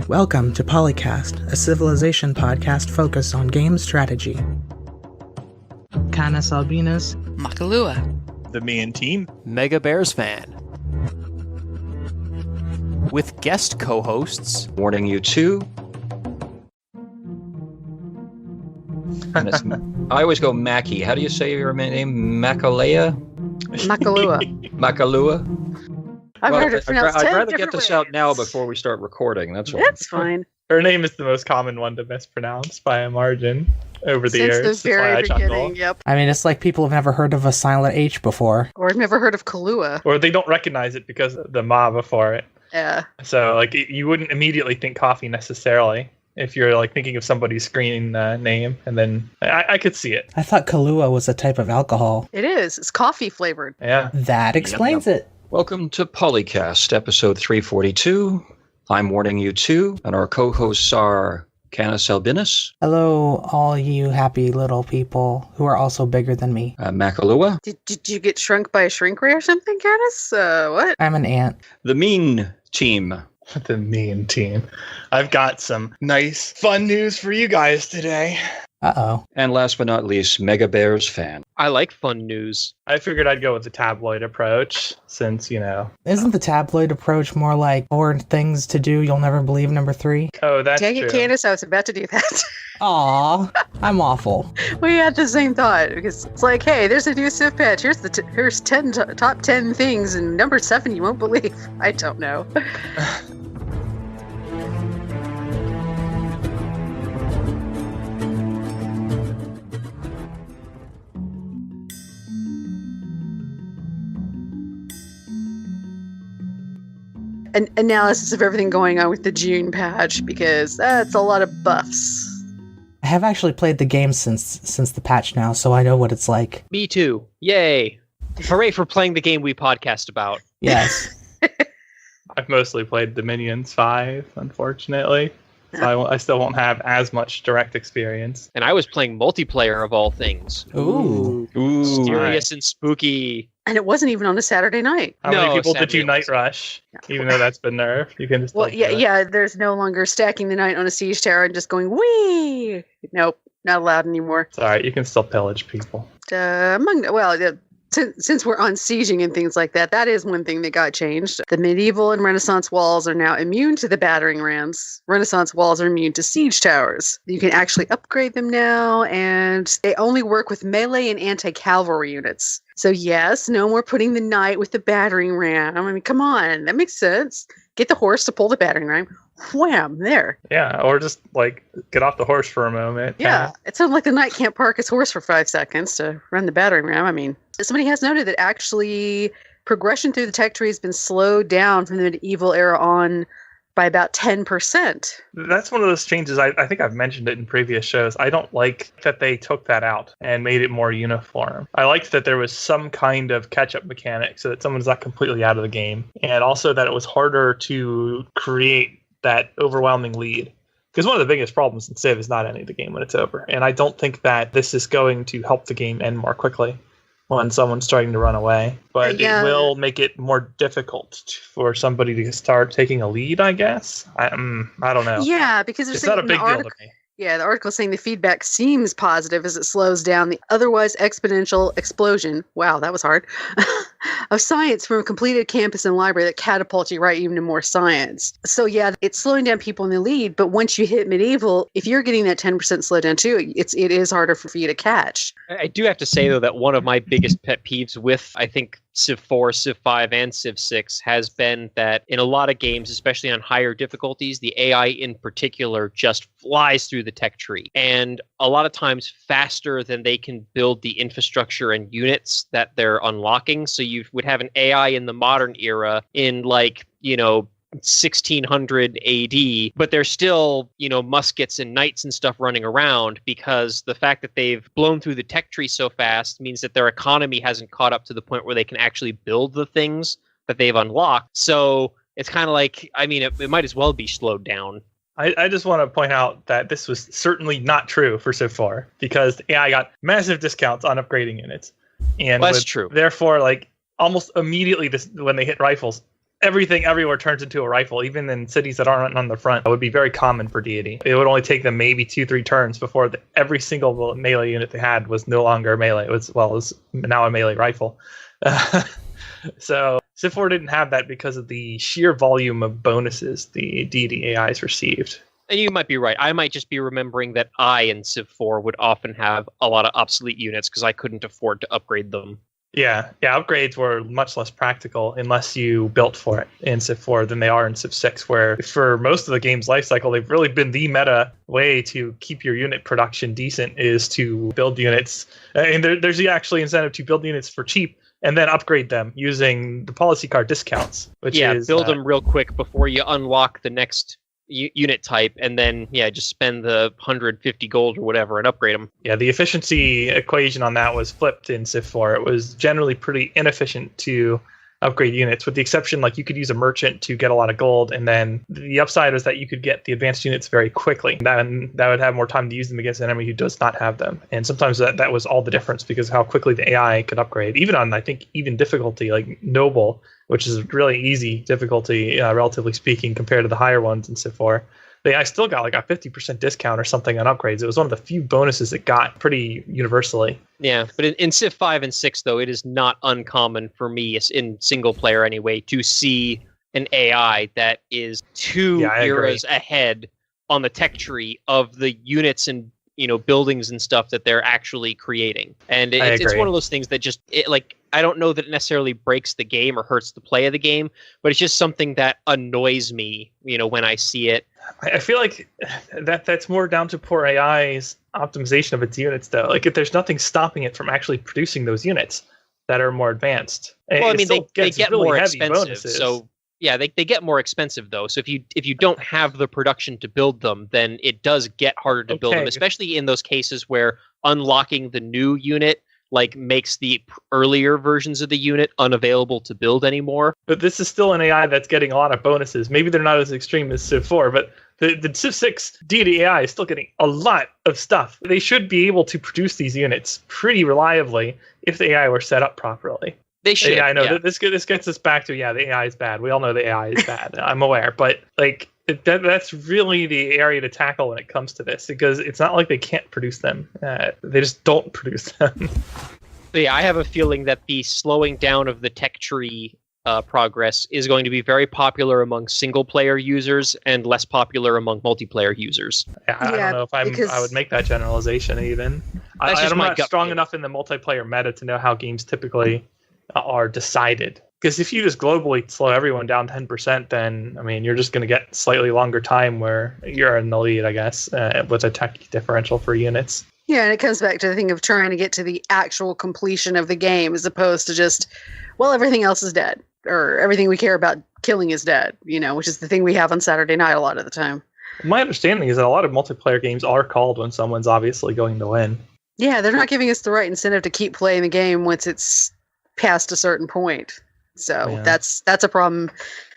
Welcome to PolyCast, a civilization podcast focused on game strategy. CanusAlbinus, Makahlua, TheMeInTeam, MegaBearsFan. With guest co-hosts, Warning You 2. And I always go Mackie. How do you say your name? Makahlua? Makahlua? I've heard it pronounced 10 I'd rather different get this ways. out now before we start recording. That's all. That's fine. Her name is the most common one to mispronounce by a margin over the years. Since the That's why very I chuckle. beginning, yep. I mean, it's like people have never heard of a silent H before. Or I've never heard of Kahlua. Or they don't recognize it because of the ma before it. Yeah. So, like, you wouldn't immediately think coffee necessarily if you're, like, thinking of somebody's screen name. And then I could see it. I thought Kahlua was a type of alcohol. It is. It's coffee flavored. Yeah. That explains it. Welcome to PolyCast, episode 342. I'm Warning You 2, and our co-hosts are CanusAlbinus, Hello, all you happy little people who are also bigger than me. Makahlua, Did you get shrunk by a shrink ray or something, Canus? What? I'm an ant. TheMeInTeam. The mean team. I've got some nice, fun news for you guys today. Uh-oh. And last but not least, MegaBearsFan. I like fun news. I figured I'd go with the tabloid approach since, Isn't the tabloid approach more like 4 things to do you'll never believe number 3? Oh, that's Dang true. it, Canus, I was about to do that. Aw, I'm awful. We had the same thought, because it's like, hey, there's a new Civ patch. Here's 10 top 10 things, and number 7 you won't believe. I don't know. An analysis of everything going on with the June patch, because that's a lot of buffs. I have actually played the game since the patch now, so I know what it's like. Me too. Yay. Hooray for playing the game we podcast about. Yes. I've mostly played Dominions 5, unfortunately. So I still won't have as much direct experience. And I was playing multiplayer of all things. Ooh. Mysterious and spooky. And it wasn't even on a Saturday night. How many people did sadly you it Night wasn't. Rush? Even though that's been nerfed, you can just Well, yeah, there's no longer stacking the night on a siege tower and just going, wee! Nope, not allowed anymore. It's alright, you can still pillage people. Since we're on sieging and things like that, that is one thing that got changed. The medieval and Renaissance walls are now immune to the battering rams. Renaissance walls are immune to siege towers. You can actually upgrade them now, and they only work with melee and anti-cavalry units. So yes, no more putting the knight with the battering ram. I mean, come on, that makes sense. Get the horse to pull the battering ram. Wham, there. Yeah, or just, like, get off the horse for a moment. Yeah, it sounds like the knight can't park his horse for 5 seconds to run the battering ram. I mean, somebody has noted that actually progression through the tech tree has been slowed down from the medieval era on by about 10%. That's one of those changes, I think I've mentioned it in previous shows. I don't like that they took that out and made it more uniform. I liked that there was some kind of catch-up mechanic so that someone's not completely out of the game. And also that it was harder to create that overwhelming lead. Because one of the biggest problems in Civ is not ending the game when it's over. And I don't think that this is going to help the game end more quickly when someone's starting to run away. But it will make it more difficult for somebody to start taking a lead, I guess. I don't know. Yeah, because It's not a big deal to me. Yeah, the article is saying the feedback seems positive as it slows down the otherwise exponential explosion. Wow, that was hard. Of science from a completed campus and library that catapults you right even to more science. So yeah, it's slowing down people in the lead, but once you hit medieval, if you're getting that 10% slowdown too, it is harder for you to catch. I do have to say, though, that one of my biggest pet peeves with, I think, Civ 4, Civ 5, and Civ 6 has been that in a lot of games, especially on higher difficulties, the AI in particular just flies through the tech tree. And a lot of times faster than they can build the infrastructure and units that they're unlocking. So you would have an AI in the modern era in 1600 AD, but there's still, muskets and knights and stuff running around because the fact that they've blown through the tech tree so fast means that their economy hasn't caught up to the point where they can actually build the things that they've unlocked. So it's kind of like, it might as well be slowed down. I just want to point out that this was certainly not true for Civ 4 because the AI got massive discounts on upgrading units. And Well, that's true. Therefore, almost immediately when they hit rifles, everything everywhere turns into a rifle, even in cities that aren't on the front. That would be very common for deity. It would only take them maybe 2-3 turns before every single melee unit they had was no longer melee. It was now a melee rifle. So Civ 4 didn't have that because of the sheer volume of bonuses the deity AIs received. And you might be right. I might just be remembering that I in Civ 4 would often have a lot of obsolete units because I couldn't afford to upgrade them. Yeah, upgrades were much less practical unless you built for it in Civ 4 than they are in Civ 6, where for most of the game's life cycle, they've really been the meta way to keep your unit production decent is to build units. And there's actually incentive to build units for cheap and then upgrade them using the policy card discounts. Which is, build them real quick before you unlock the next unit type, and then just spend the 150 gold or whatever and upgrade them. Yeah, the efficiency equation on that was flipped in Civ 4. It was generally pretty inefficient to upgrade units, with the exception like you could use a merchant to get a lot of gold, and then the upside was that you could get the advanced units very quickly. That would have more time to use them against an enemy who does not have them. And sometimes that was all the difference because of how quickly the AI could upgrade, even on I think even difficulty like noble, which is really easy difficulty, relatively speaking, compared to the higher ones in Civ 4. The AI still got like a 50% discount or something on upgrades. It was one of the few bonuses it got pretty universally. Yeah, but in Civ 5 and 6, though, it is not uncommon for me, in single player anyway, to see an AI that is two eras ahead on the tech tree of the units and buildings and stuff that they're actually creating. And it's one of those things that just I don't know that it necessarily breaks the game or hurts the play of the game, but it's just something that annoys me, when I see it. I feel like that's more down to poor AI's optimization of its units, though. Like, if there's nothing stopping it from actually producing those units that are more advanced. Well, I mean, they get really more heavy expensive. bonuses. So yeah, they get more expensive though. So if you don't have the production to build them, then it does get harder to build them, especially in those cases where unlocking the new unit makes the earlier versions of the unit unavailable to build anymore. But this is still an AI that's getting a lot of bonuses. Maybe they're not as extreme as Civ 4, but the Civ 6 deity AI is still getting a lot of stuff. They should be able to produce these units pretty reliably if the AI were set up properly. They should. Yeah, I know. This gets us back to, the AI is bad. We all know the AI is bad. I'm aware. But that's really the area to tackle when it comes to this, because it's not like they can't produce them. They just don't produce them. Yeah, I have a feeling that the slowing down of the tech tree progress is going to be very popular among single-player users and less popular among multiplayer users. I don't know if I would make that generalization even. I'm not strong enough in the multiplayer meta to know how games typically are decided. Because if you just globally slow everyone down 10%, then, you're just going to get slightly longer time where you're in the lead, I guess, with a tech differential for units. Yeah, and it comes back to the thing of trying to get to the actual completion of the game as opposed to just, everything else is dead. Or everything we care about killing is dead, which is the thing we have on Saturday night a lot of the time. My understanding is that a lot of multiplayer games are called when someone's obviously going to win. Yeah, they're not giving us the right incentive to keep playing the game once it's past a certain point. So that's a problem,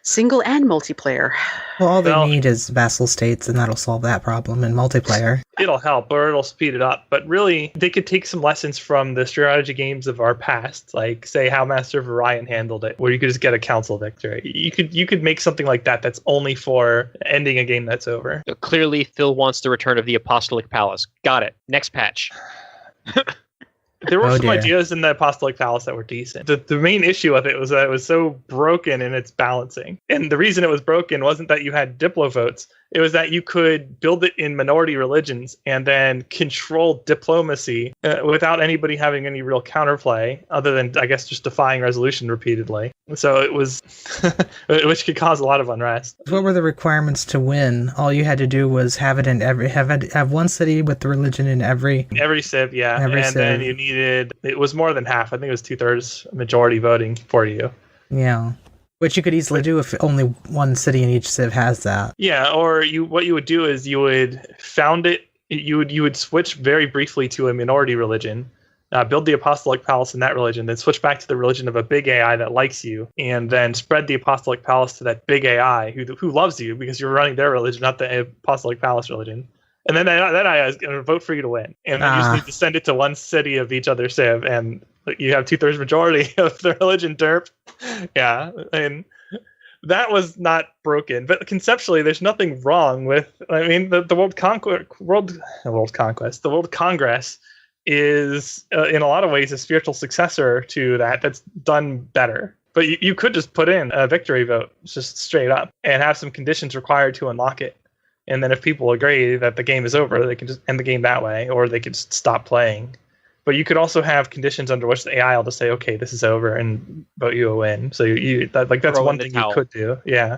single and multiplayer. Well, all they need is vassal states, and that'll solve that problem in multiplayer. It'll help, or it'll speed it up. But really, they could take some lessons from the strategy games of our past, like, say, how Master of Orion handled it, where you could just get a council victory. You could make something like that that's only for ending a game that's over. Clearly, Phil wants the return of the Apostolic Palace. Got it. Next patch. There were some ideas in the Apostolic Palace that were decent. The main issue with it was that it was so broken in its balancing. And the reason it was broken wasn't that you had Diplo votes. It was that you could build it in minority religions and then control diplomacy without anybody having any real counterplay, other than, I guess, just defying resolution repeatedly. So it was, which could cause a lot of unrest. What were the requirements to win? All you had to do was have it in have one city with the religion in every civ, then you needed, it was more than half. I think it was 2/3 majority voting for you. Yeah. Which you could easily do if only one city in each civ has that. Yeah, or what you would do is you would found it. You would switch very briefly to a minority religion, build the Apostolic Palace in that religion, then switch back to the religion of a big AI that likes you, and then spread the Apostolic Palace to that big AI who loves you because you're running their religion, not the Apostolic Palace religion. And then that AI is going to vote for you to win. And then you just need to send it to one city of each other civ, and you have 2/3 majority of the religion derp. Yeah, and that was not broken. But conceptually, there's nothing wrong with. I mean, the World Congress is in a lot of ways a spiritual successor to that. That's done better. But you could just put in a victory vote, just straight up, and have some conditions required to unlock it. And then if people agree that the game is over, they can just end the game that way, or they could just stop playing. But you could also have conditions under which the AI will just say, "Okay, this is over," and vote you a win. So that's one thing you could do. Yeah.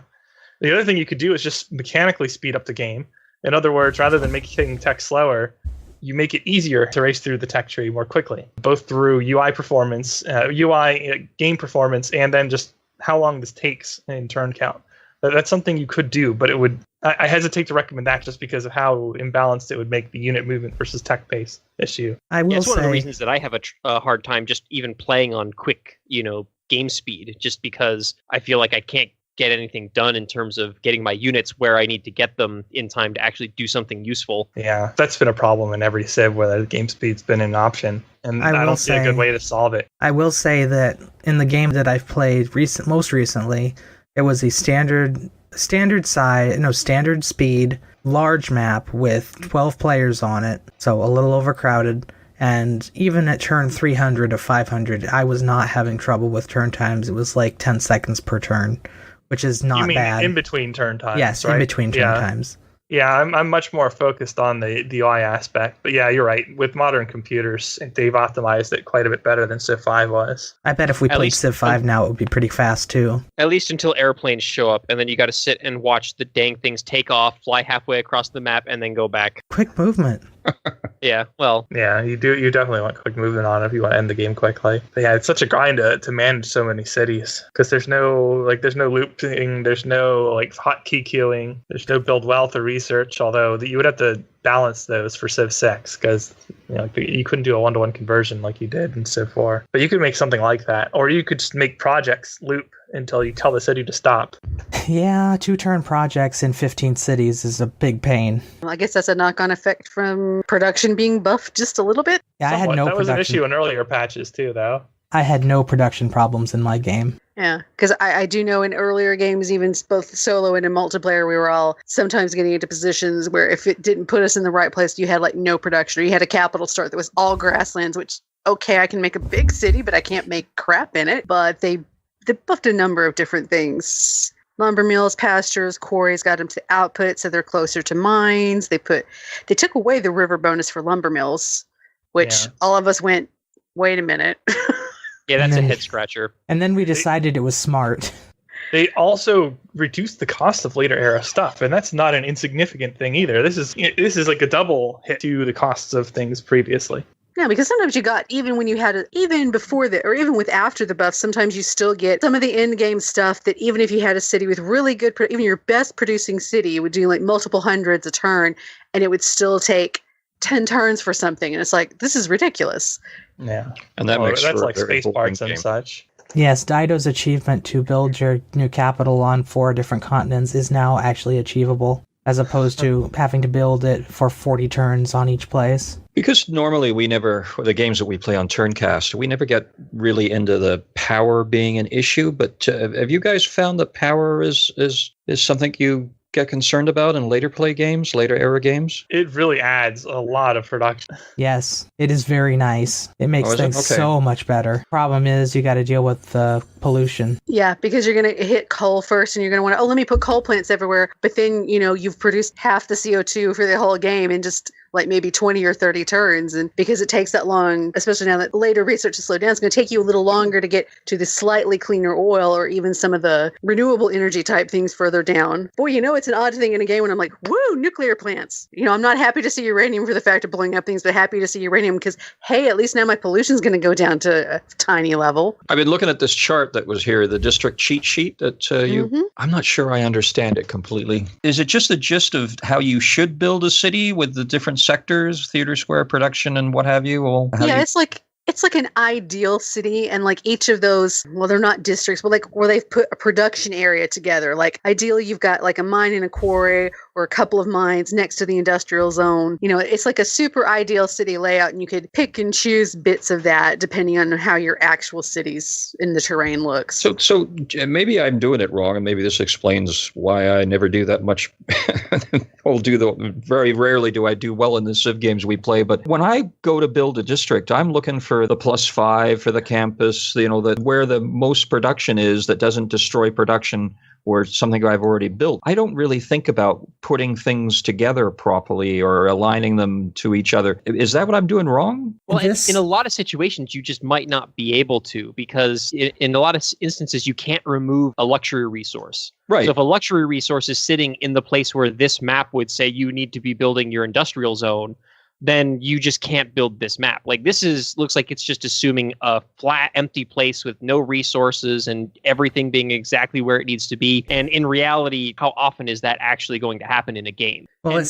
The other thing you could do is just mechanically speed up the game. In other words, rather than making tech slower, you make it easier to race through the tech tree more quickly, both through UI performance, game performance, and then just how long this takes in turn count. That's something you could do, but I hesitate to recommend that just because of how imbalanced it would make the unit movement versus tech pace issue. It's one of the reasons that I have a hard time just even playing on quick, game speed, just because I feel like I can't get anything done in terms of getting my units where I need to get them in time to actually do something useful. Yeah, that's been a problem in every civ where the game speed's been an option, and I don't see a good way to solve it. I will say that in the game that I've played most recently, it was a standard speed, large map with 12 players on it, so a little overcrowded. And even at turn 300 of 500, I was not having trouble with turn times. It was like 10 seconds per turn, which is not bad. In between turn times? Yes, right? In between turn times. Yeah, I'm much more focused on the UI aspect. But yeah, you're right. With modern computers, they've optimized it quite a bit better than Civ 5 was. I bet if we played Civ 5 now, it would be pretty fast too. At least until airplanes show up, and then you got to sit and watch the dang things take off, fly halfway across the map, and then go back. Quick movement. Yeah, well. Yeah, you definitely want quick movement on if you want to end the game quickly. But yeah, it's such a grind to manage so many cities because there's no looping, there's no hotkey queuing, there's no build wealth or research. Although you would have to balance those for Civ 6 because you couldn't do a 1-to-1 conversion like you did in Civ 4. But you could make something like that, or you could just make projects loop until you tell the city to stop. Yeah, 2-turn projects in 15 cities is a big pain. Well, I guess that's a knock-on effect from production being buffed just a little bit. Yeah, I had no That was an production. issue in earlier patches too, though. I had no production problems in my game. Yeah, because I do know in earlier games, even both solo and in multiplayer, we were all sometimes getting into positions where if it didn't put us in the right place, you had no production, or you had a capital start that was all grasslands, which, okay, I can make a big city, but I can't make crap in it. But they buffed a number of different things. Lumber mills, pastures, quarries, got them to output, so they're closer to mines. They took away the river bonus for lumber mills, which all of us went, wait a minute. Yeah, that's a head scratcher. And then we decided it was smart. They also reduced the cost of later era stuff, and that's not an insignificant thing either. This is like a double hit to the costs of things previously. Yeah, because sometimes you got, even when you had even before the, or even with after the buff, sometimes you still get some of the end game stuff that even if you had a city with really good, even your best producing city, you would do multiple hundreds a turn, and it would still take 10 turns for something. And it's this is ridiculous. Yeah. And that's like space parts and such. Yes, Dido's achievement to build your new capital on 4 different continents is now actually achievable, as opposed to having to build it for 40 turns on each place. Because normally for the games that we play on TurnCast, we never get really into the power being an issue. But have you guys found that power is something you get concerned about in later era games? It really adds a lot of production. Yes, it is very nice. It makes things so much better. Problem is, you got to deal with the pollution. Yeah, because you're going to hit coal first, and you're going to want to, let me put coal plants everywhere. But then, you've produced half the CO2 for the whole game in just maybe 20 or 30 turns. And because it takes that long, especially now that later research has slowed down, it's going to take you a little longer to get to the slightly cleaner oil or even some of the renewable energy type things further down. Boy, it's an odd thing in a game when I'm woo, nuclear plants. I'm not happy to see uranium for the fact of blowing up things, but happy to see uranium because, hey, at least now my pollution's going to go down to a tiny level. I've been looking at this chart that was here, the district cheat sheet that I'm not sure I understand it completely. Is it just the gist of how you should build a city with the different sectors, theater square, production, and what have you? It's It's like an ideal city, and like each of those, well, they're not districts, but like where they've put a production area together. Like ideally, you've got like a mine and a quarry, or a couple of mines next to the industrial zone. You know, it's like a super ideal city layout, and you could pick and choose bits of that depending on how your actual cities in the terrain looks. So maybe I'm doing it wrong, and maybe this explains why I never do that much. Very rarely do I do well in the Civ games we play. But when I go to build a district, I'm looking for the +5 for the campus. Where the most production is that doesn't destroy production or something I've already built. I don't really think about putting things together properly or aligning them to each other. Is that what I'm doing wrong? Well, in a lot of situations, you just might not be able to, because in a lot of instances, you can't remove a luxury resource. Right. So if a luxury resource is sitting in the place where this map would say you need to be building your industrial zone, then you just can't build this map. Like looks like it's just assuming a flat, empty place with no resources and everything being exactly where it needs to be. And in reality, how often is that actually going to happen in a game? Well, and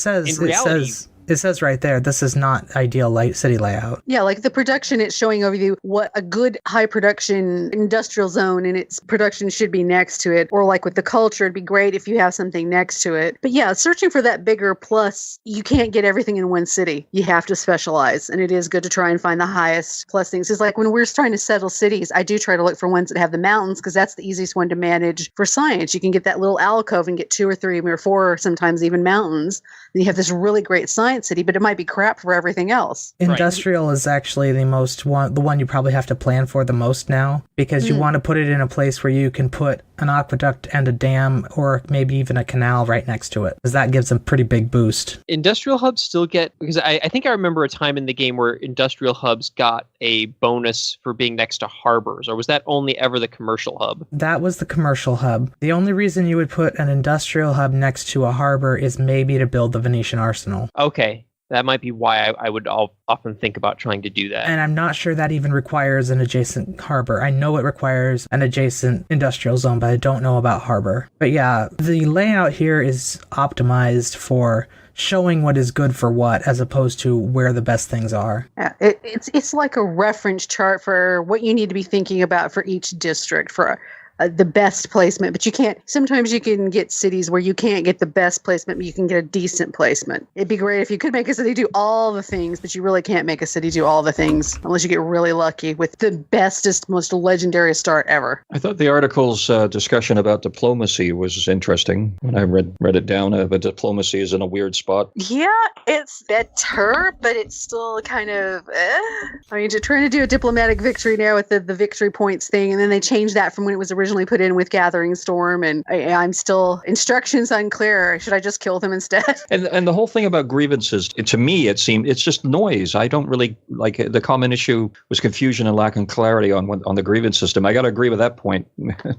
it says right there, this is not ideal city layout. Yeah, like the production, it's showing over you what a good high production industrial zone and its production should be next to it. Or like with the culture, it'd be great if you have something next to it. But yeah, searching for that bigger plus, you can't get everything in one city. You have to specialize. And it is good to try and find the highest plus things. It's like when we're trying to settle cities, I do try to look for ones that have the mountains, because that's the easiest one to manage for science. You can get that little alcove and get 2 or 3 or 4, sometimes even mountains. And you have this really great science city, but it might be crap for everything else. Industrial is actually the one you probably have to plan for the most now, because you want to put it in a place where you can put an aqueduct and a dam, or maybe even a canal right next to it, because that gives a pretty big boost. Industrial hubs still get, because I think I remember a time in the game where industrial hubs got a bonus for being next to harbors, or was that only ever the commercial hub? That was the commercial hub. The only reason you would put an industrial hub next to a harbor is maybe to build the Venetian arsenal. Okay. That might be why I would often think about trying to do that. And I'm not sure that even requires an adjacent harbor. I know it requires an adjacent industrial zone, but I don't know about harbor. But yeah, the layout here is optimized for showing what is good for what, as opposed to where the best things are. Yeah, it's like a reference chart for what you need to be thinking about for each district, for the best placement. But sometimes you can get cities where you can't get the best placement, but you can get a decent placement. It'd be great if you could make a city do all the things, but you really can't make a city do all the things unless you get really lucky with the bestest, most legendary start ever. I thought the article's discussion about diplomacy was interesting. When I read it down, but diplomacy is in a weird spot. Yeah, it's better, but it's still kind of I mean, you're trying to do a diplomatic victory now with the victory points thing, and then they changed that from when it was originally put in with Gathering Storm, and I'm still instructions unclear. Should I just kill them instead? And the whole thing about grievances, to me, it seemed it's just noise. I don't really like it. The common issue was confusion and lack of clarity on the grievance system. I got to agree with that point.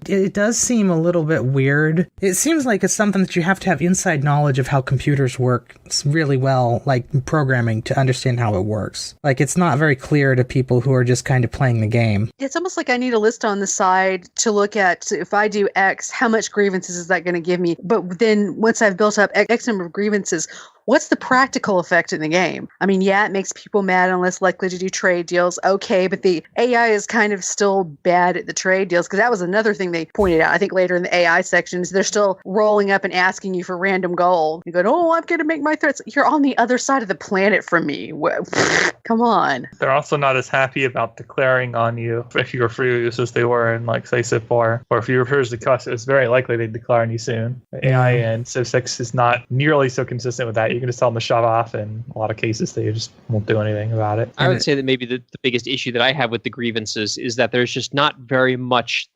It does seem a little bit weird. It seems like it's something that you have to have inside knowledge of how computers work really well, like programming, to understand how it works. Like, it's not very clear to people who are just kind of playing the game. It's almost like I need a list on the side to look at, if I do X, how much grievances is that going to give me? But then once I've built up X number of grievances, what's the practical effect in the game? I mean, yeah, it makes people mad and less likely to do trade deals. Okay, but the AI is kind of still bad at the trade deals, because that was another thing they pointed out. I think later in the AI sections, they're still rolling up and asking you for random gold. You go, oh, I'm going to make my threats. You're on the other side of the planet from me. Come on. They're also not as happy about declaring on you if you refuse as they were in, like, say, Civ 4. Or if you refuse the cost, it's very likely they'd declare on you soon. AI and Civ 6 is not nearly so consistent with that. You can just tell them to shut off, and in a lot of cases they just won't do anything about it. I would say that maybe the biggest issue that I have with the grievances is that there's just not very much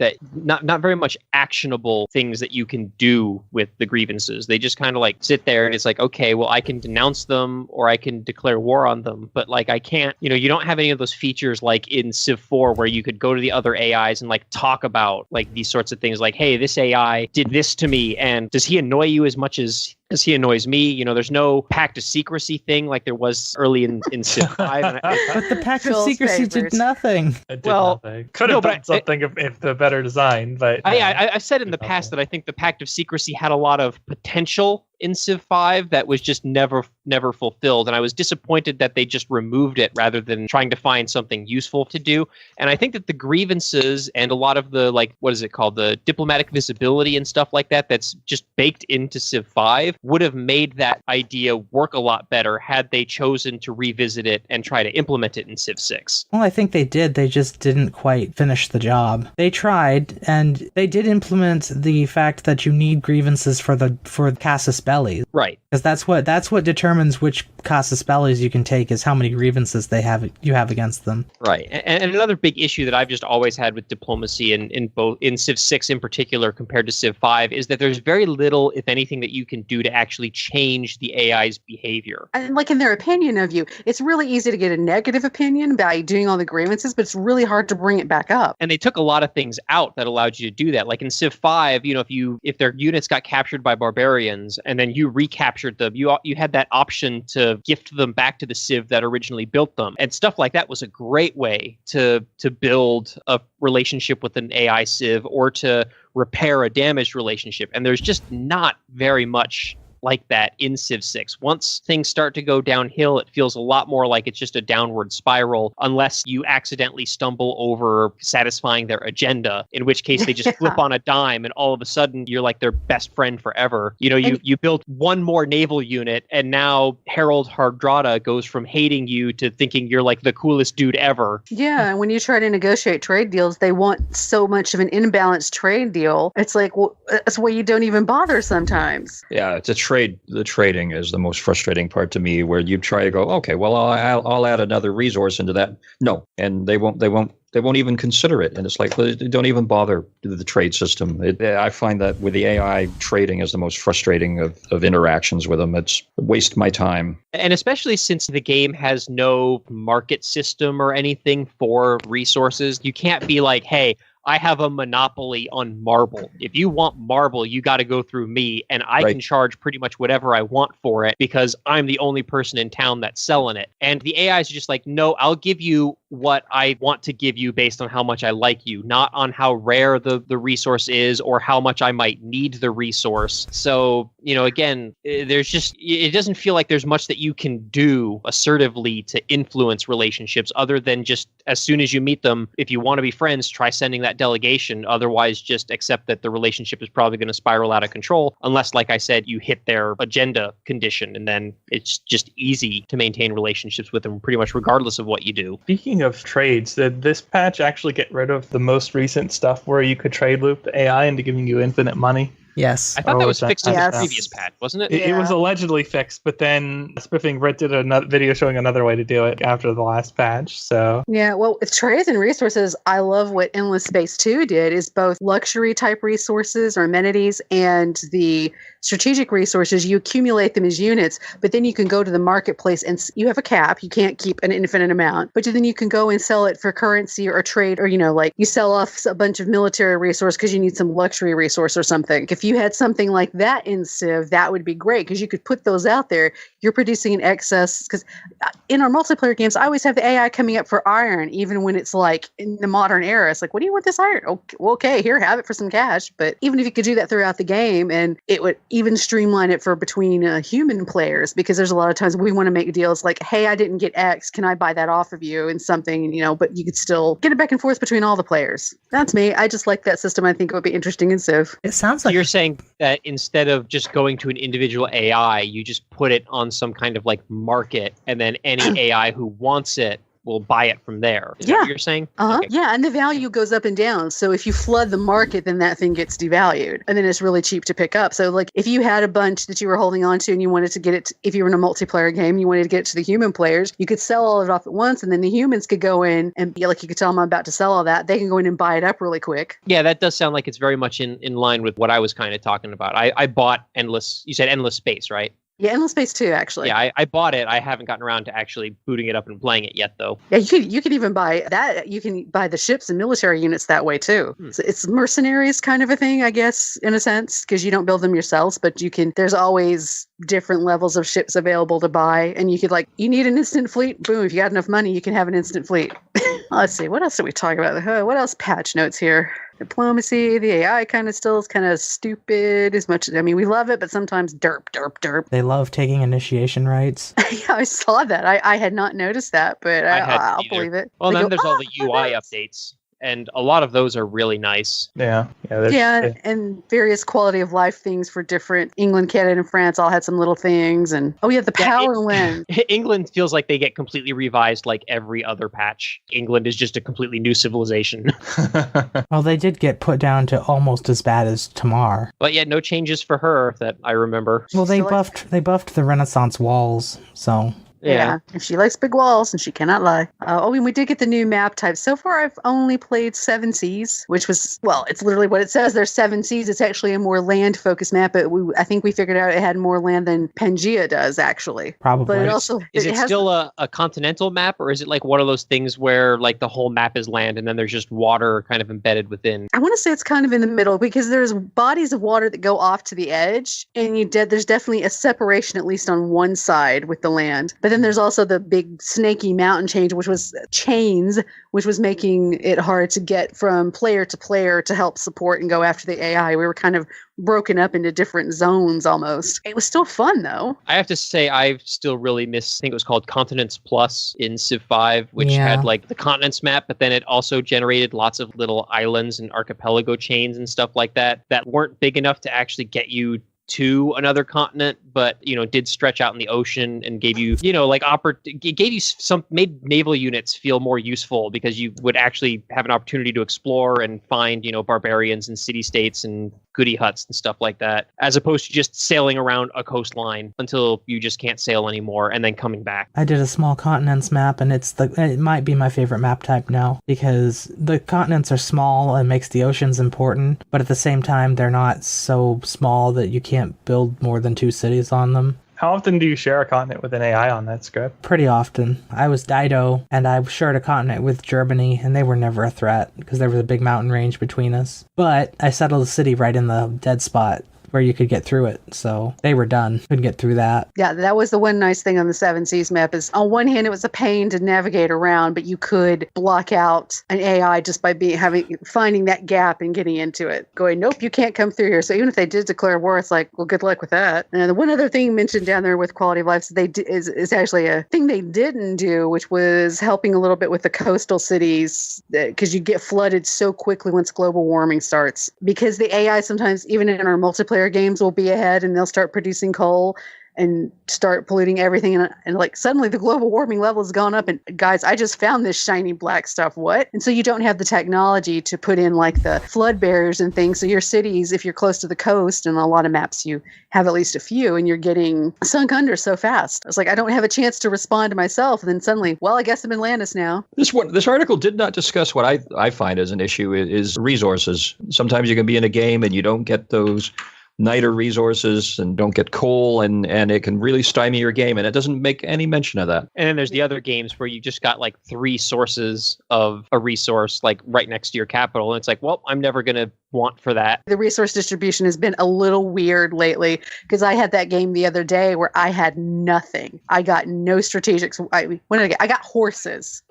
actionable things that you can do with the grievances. They just kind of like sit there, and it's like, okay, well, I can denounce them or I can declare war on them, but like I can't, you don't have any of those features like in Civ 4 where you could go to the other AIs and like talk about like these sorts of things, like, hey, this AI did this to me, and does he annoy you as much as he annoys me? There's no pact of secrecy thing like there was early in Civ 5. But the pact of secrecy did nothing. It did nothing. Could have done something if the better design, but... I've said in the past that I think the pact of secrecy had a lot of potential in Civ 5 that was just never never fulfilled. And I was disappointed that they just removed it rather than trying to find something useful to do. And I think that the grievances and a lot of the, like, what is it called? The diplomatic visibility and stuff like that, that's just baked into Civ 5 would have made that idea work a lot better had they chosen to revisit it and try to implement it in Civ 6. Well, I think they did. They just didn't quite finish the job. They tried, and they did implement the fact that you need grievances for casus belli. Right. Because that's what determines which casus bellis you can take, is how many grievances you have against them. Right. And another big issue that I've just always had with diplomacy in Civ 6 in particular compared to Civ 5 is that there's very little, if anything, that you can do to actually change the AI's behavior. And like in their opinion of you, it's really easy to get a negative opinion by doing all the grievances, but it's really hard to bring it back up. And they took a lot of things out that allowed you to do that. Like in Civ 5, if their units got captured by barbarians and then you recaptured them, you had that option to gift them back to the Civ that originally built them. And stuff like that was a great way to build a relationship with an AI Civ or to repair a damaged relationship. And there's just not very much like that in Civ 6. Once things start to go downhill, it feels a lot more like it's just a downward spiral, unless you accidentally stumble over satisfying their agenda, in which case they just flip on a dime and all of a sudden you're like their best friend forever. You build one more naval unit and now Harold Hardrada goes from hating you to thinking you're like the coolest dude ever. Yeah, and when you try to negotiate trade deals, they want so much of an imbalanced trade deal. It's like, well, that's why you don't even bother sometimes. Yeah, the trading is the most frustrating part to me, where you try to go, okay, well, I'll add another resource into that. No, and they won't even consider it. And it's like, well, they don't even bother the trade system. I find that with the AI, trading is the most frustrating of interactions with them. It's a waste of my time. And especially since the game has no market system or anything for resources, you can't be like, hey, I have a monopoly on marble. If you want marble, you got to go through me, and I can charge pretty much whatever I want for it because I'm the only person in town that's selling it. And the AI is just like, no, I'll give you what I want to give you based on how much I like you, not on how rare the resource is or how much I might need the resource. So, again, it doesn't feel like there's much that you can do assertively to influence relationships other than just as soon as you meet them, if you want to be friends, try sending that delegation. Otherwise, just accept that the relationship is probably going to spiral out of control unless, like I said, you hit their agenda condition, and then it's just easy to maintain relationships with them pretty much regardless of what you do. Speaking of trades, did this patch actually get rid of the most recent stuff where you could trade loop the AI into giving you infinite money? Yes. I thought that was fixed in the Yes. previous patch, wasn't it? It was allegedly fixed, but then Spiffing Brit did another video showing another way to do it after the last patch. So Yeah, well, with trades and resources, I love what Endless Space 2 did, is both luxury type resources or amenities and the strategic resources. You accumulate them as units, but then you can go to the marketplace and you have a cap. You can't keep an infinite amount, but then you can go and sell it for currency or trade, or, like you sell off a bunch of military resource because you need some luxury resource or something. If you had something like that in Civ, that would be great because you could put those out there. You're producing an excess, because in our multiplayer games, I always have the AI coming up for iron, even when it's like in the modern era. It's like, what do you want this iron? Okay, here, have it for some cash. But even if you could do that throughout the game, and it would even streamline it for between human players, because there's a lot of times we want to make deals like, hey, I didn't get X, can I buy that off of you and something, but you could still get it back and forth between all the players. That's me. I just like that system. I think it would be interesting in Civ. It sounds So like you're saying that instead of just going to an individual AI, you just put it on some kind of like market, and then any AI who wants it will buy it from there. Is that what you're saying? Okay. Yeah, and the value goes up and down. So if you flood the market, then that thing gets devalued, and then it's really cheap to pick up. So like if you had a bunch that you were holding on to and you wanted to get it, if you were in a multiplayer game, you wanted to get it to the human players, you could sell all of it off at once, and then the humans could go in and be like, you could tell them I'm about to sell all that. They can go in and buy it up really quick. Yeah, that does sound like it's very much in line with what I was kind of talking about. I bought you said Endless Space, right? Yeah, Endless Space 2, actually. Yeah, I bought it. I haven't gotten around to actually booting it up and playing it yet, though. Yeah, you could even buy that. You can buy the ships and military units that way too. So it's mercenaries kind of a thing, I guess, in a sense, because you don't build them yourselves, but you can. There's always different levels of ships available to buy, and you could you need an instant fleet. Boom! If you got enough money, you can have an instant fleet. Let's see. What else did we talk about? What else patch notes here? Diplomacy, the AI kind of still is kind of stupid as much as, I mean, we love it, but sometimes derp. They love taking initiation rights. Yeah, I saw that. I had not noticed that, but I'll believe it. Well, They then go, there's all the "Oh, UI nice." updates. And a lot of those are really nice. Yeah. Yeah, and various quality of life things for different. England, Canada, and France all had some little things. And the power wind. England feels like they get completely revised like every other patch. England is just a completely new civilization. Well, they did get put down to almost as bad as Tamar. But yet no changes for her that I remember. Well, they buffed the Renaissance walls, so... Yeah. And she likes big walls, and she cannot lie. And we did get the new map type. So far, I've only played 7 Seas, which was, well, it's literally what it says. There's 7 Seas. It's actually a more land-focused map. But I think we figured out it had more land than Pangea does, actually. Probably. But it also... Is it still a continental map, or is it like one of those things where like the whole map is land and then there's just water kind of embedded within? I want to say it's kind of in the middle, because there's bodies of water that go off to the edge, and there's definitely a separation, at least on one side, with the land. But then there's also the big snaky mountain which was making it hard to get from player to player to help support and go after the AI. We were kind of broken up into different zones almost. It was still fun, though. I have to say, I still really miss, I think it was called Continents Plus in Civ 5, which had like the continents map, but then it also generated lots of little islands and archipelago chains and stuff like that weren't big enough to actually get you to another continent, but did stretch out in the ocean and gave you made naval units feel more useful, because you would actually have an opportunity to explore and find barbarians and city states and goody huts and stuff like that, as opposed to just sailing around a coastline until you just can't sail anymore and then coming back. I did a small continents map, and it might be my favorite map type now, because the continents are small and makes the oceans important, but at the same time they're not so small that you can't build more than 2 cities on them. How often do you share a continent with an AI on that script? Pretty often. I was Dido, and I shared a continent with Germany, and they were never a threat, because there was a big mountain range between us. But I settled a city right in the dead spot where you could get through it, so they were done. Couldn't get through that. Yeah, that was the one nice thing on the 7 Seas map, is on one hand it was a pain to navigate around, but you could block out an AI just by finding that gap and getting into it. Going, nope, you can't come through here. So even if they did declare war, it's like, well, good luck with that. And the one other thing mentioned down there with quality of life is actually a thing they didn't do, which was helping a little bit with the coastal cities, because you get flooded so quickly once global warming starts. Because the AI sometimes, even in our multiplayer games, will be ahead, and they'll start producing coal and start polluting everything, and like suddenly the global warming level has gone up, and guys, I just found this shiny black stuff, what? And so you don't have the technology to put in like the flood barriers and things, so your cities, if you're close to the coast, and a lot of maps you have at least a few, and you're getting sunk under so fast. It's like, I don't have a chance to respond to myself, and then suddenly, well, I guess I'm in Atlantis now. This article did not discuss what I find as an issue is resources. Sometimes you can be in a game and you don't get those niter resources and don't get coal, and it can really stymie your game, and it doesn't make any mention of that. And then there's the other games where you just got like 3 sources of a resource like right next to your capital, and it's like, well, I'm never going to want for that. The resource distribution has been a little weird lately, because I had that game the other day where I had nothing. I got no strategics. What did I get? I got horses.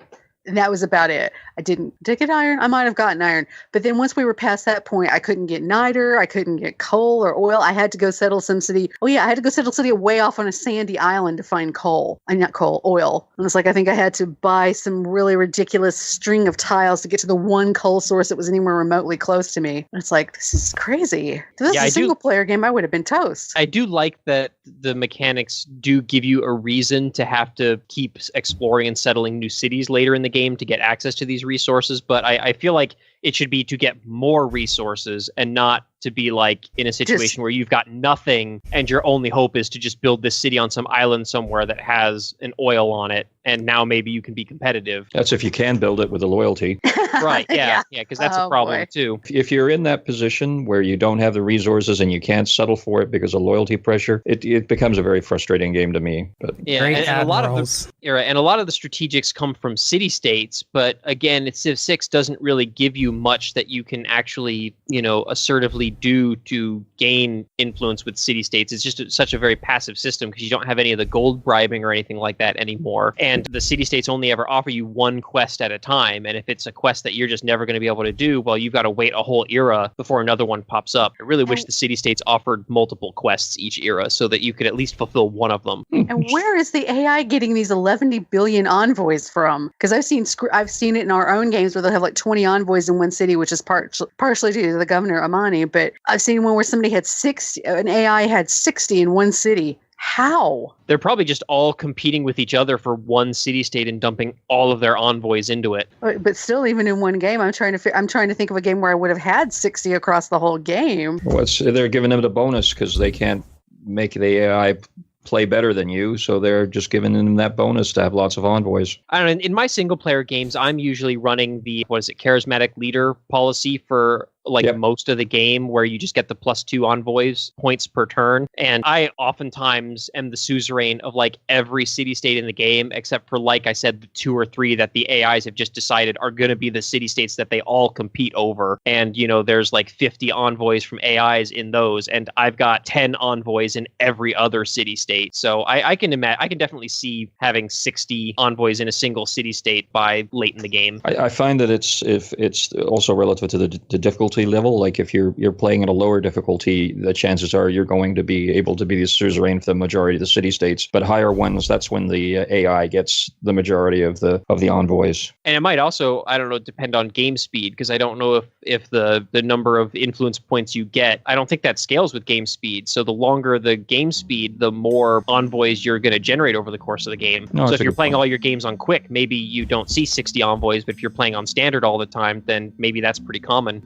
And that was about it. Did I get iron? I might have gotten iron. But then once we were past that point, I couldn't get niter. I couldn't get coal or oil. I had to go settle some city. Oh, yeah. I had to go settle city way off on a sandy island to find coal. Not coal, oil. And it's like, I think I had to buy some really ridiculous string of tiles to get to the one coal source that was anywhere remotely close to me. And it's like, this is crazy. If this is a single player game, I would have been toast. I do like that the mechanics do give you a reason to have to keep exploring and settling new cities later in the game to get access to these resources, but I feel like it should be to get more resources and not to be like in a situation where you've got nothing and your only hope is to just build this city on some island somewhere that has an oil on it, and now maybe you can be competitive. That's if you can build it with a loyalty. Right, yeah, because that's a problem too. If you're in that position where you don't have the resources and you can't settle for it because of loyalty pressure, it becomes a very frustrating game to me. But yeah, and a lot of the strategics come from city states, but again, Civ 6 doesn't really give you much that you can actually, assertively do to gain influence with city-states. It's just such a very passive system because you don't have any of the gold bribing or anything like that anymore. And the city-states only ever offer you one quest at a time. And if it's a quest that you're just never going to be able to do, well, you've got to wait a whole era before another one pops up. I really wish the city-states offered multiple quests each era so that you could at least fulfill one of them. And where is the AI getting these 11 billion envoys from? Because I've seen it in our own games where they'll have like 20 envoys in one city, which is partially due to the governor Amani. But I've seen one where somebody had an AI had 60 in one city. How? They're probably just all competing with each other for one city-state and dumping all of their envoys into it. But still, even in one game, I'm trying to think of a game where I would have had 60 across the whole game. Well, they're giving them the bonus because they can't make the AI play better than you, so they're just giving them that bonus to have lots of envoys. I don't know. In my single-player games, I'm usually running the charismatic leader policy for most of the game, where you just get the +2 envoys points per turn. And I oftentimes am the suzerain of every city-state in the game, except for, like I said, the 2 or 3 that the AIs have just decided are going to be the city-states that they all compete over. And, there's 50 envoys from AIs in those, and I've got 10 envoys in every other city-state. So I can definitely see having 60 envoys in a single city-state by late in the game. I find that it's also relative to the difficulty level. If you're playing at a lower difficulty, the chances are you're going to be able to be the suzerain for the majority of the city-states. But higher ones, that's when the AI gets the majority of the envoys. And it might also, I don't know, depend on game speed, because I don't know if the number of influence points you get, I don't think that scales with game speed. So the longer the game speed, the more envoys you're going to generate over the course of the game. So if you're playing all your games on quick, maybe you don't see 60 envoys, but if you're playing on standard all the time, then maybe that's pretty common.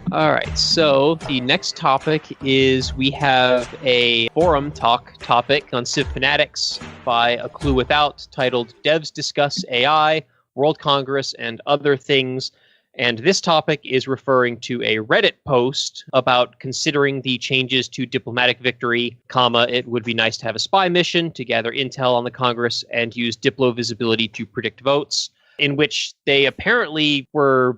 All right, so the next topic is we have a forum topic on Civ Fanatics by A Clue Without titled Devs Discuss AI, World Congress, and Other Things. And this topic is referring to a Reddit post about considering the changes to diplomatic victory, it would be nice to have a spy mission to gather intel on the Congress and use Diplo visibility to predict votes, in which they apparently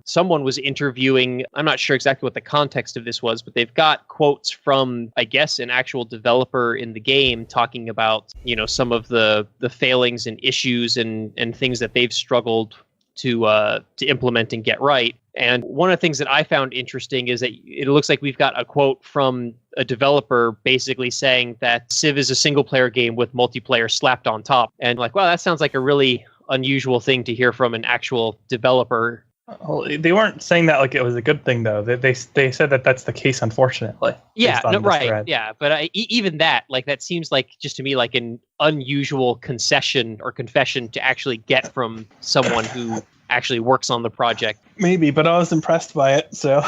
someone was interviewing, I'm not sure exactly what the context of this was, but they've got quotes from, I guess, an actual developer in the game talking about, some of the failings and issues and things that they've struggled to implement and get right. And one of the things that I found interesting is that it looks like we've got a quote from a developer basically saying that Civ is a single-player game with multiplayer slapped on top. And wow, that sounds like a really unusual thing to hear from an actual developer. Well, they weren't saying that like it was a good thing, though. They said that that's the case, unfortunately. Yeah, no, right. Thread. Yeah, but even that, that seems just to me like an unusual concession or confession to actually get from someone who actually works on the project. Maybe, but I was impressed by it, so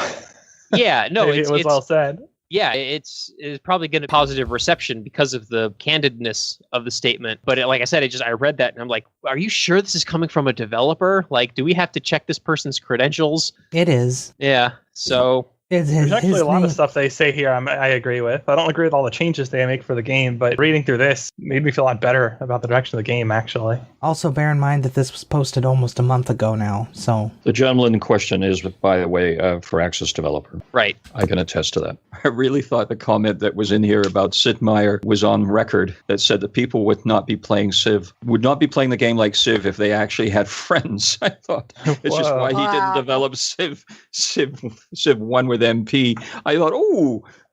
yeah, no, it was well said. Yeah, it's probably going to positive reception because of the candidness of the statement. But like I said, I read that and I'm like, are you sure this is coming from a developer? Do we have to check this person's credentials? It is. Yeah. So there's actually a lot of stuff they say here I agree with. I don't agree with all the changes they make for the game, but reading through this made me feel a lot better about the direction of the game, actually. Also, bear in mind that this was posted almost a month ago now, so... The gentleman in question is, by the way, Firaxis developer. Right. I can attest to that. I really thought the comment that was in here about Sid Meier was on record, that said that people would not be playing the game like Civ if they actually had friends. I thought it's just why he didn't develop Civ 1 with MP. I thought,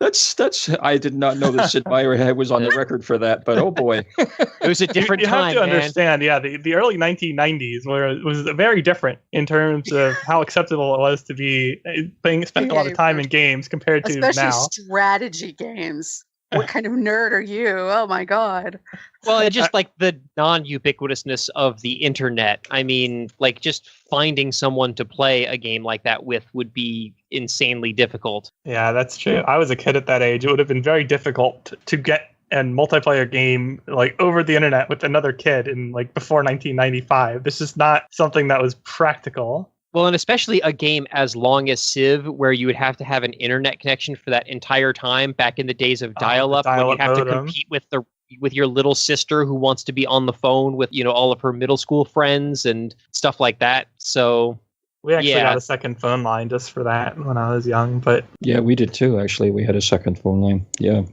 that's. I did not know that Sid Meier was on the record for that, but oh boy, it was a different time. You have to understand, yeah, the early 1990s was very different in terms of how acceptable it was to be spending a lot of time in games compared to now. Especially strategy games. What kind of nerd are you? Oh my god. Well, it's just the non-ubiquitousness of the internet. I mean, just finding someone to play a game like that with would be insanely difficult. Yeah, that's true. I was a kid at that age. It would have been very difficult to get and multiplayer game like over the internet with another kid in like before 1995. This is not something that was practical. Well, and especially a game as long as Civ, where you would have to have an internet connection for that entire time back in the days of dial-up, when you have to compete with your little sister who wants to be on the phone with, all of her middle school friends and stuff like that. So we actually got a second phone line just for that when I was young, but yeah, we did too. Actually, we had a second phone line. Yeah.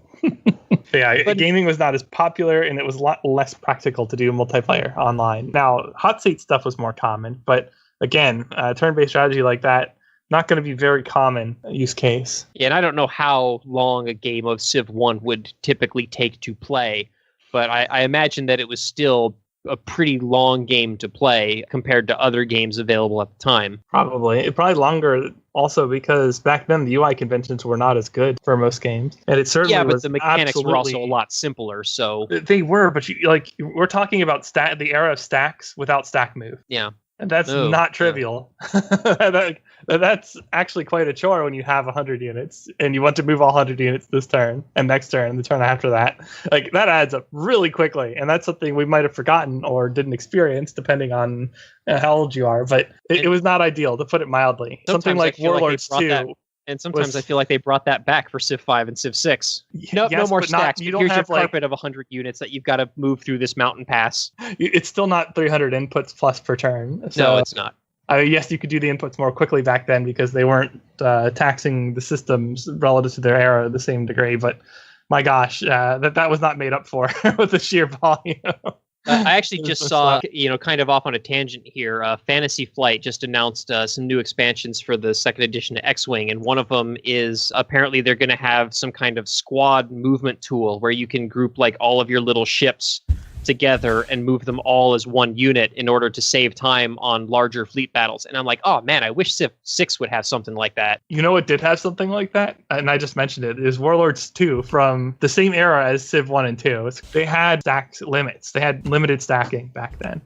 But gaming was not as popular, and it was a lot less practical to do multiplayer online. Now, hot seat stuff was more common, but again, turn-based strategy like that, not going to be very common use case. Yeah, and I don't know how long a game of Civ 1 would typically take to play, but I imagine that it was still a pretty long game to play compared to other games available at the time. Probably longer also because back then the UI conventions were not as good for most games, and it certainly but the mechanics were also a lot simpler. So they were, but we're talking about the era of stacks without stack move. Yeah. And that's not trivial. That's actually quite a chore when you have 100 units and you want to move all 100 units this turn and next turn and the turn after that. Like, that adds up really quickly. And that's something we might have forgotten or didn't experience depending on how old you are. But it was not ideal, to put it mildly. Something like Warlords 2. And sometimes I feel like they brought that back for Civ 5 and Civ 6. No more stacks. Here's your carpet of 100 units that you've got to move through this mountain pass. It's still not 300 inputs plus per turn. So, no, it's not. Yes, you could do the inputs more quickly back then because they weren't taxing the systems relative to their era to the same degree. But my gosh, that was not made up for with the sheer volume. I actually just saw, kind of off on a tangent here, Fantasy Flight just announced some new expansions for the second edition of X-Wing, and one of them is apparently they're going to have some kind of squad movement tool where you can group like all of your little ships together and move them all as one unit in order to save time on larger fleet battles. And I'm like, oh man, I wish Civ 6 would have something like that. You know what did have something like that? And I just mentioned it, is Warlords 2 from the same era as Civ 1 and 2. They had stack limits. They had limited stacking back then.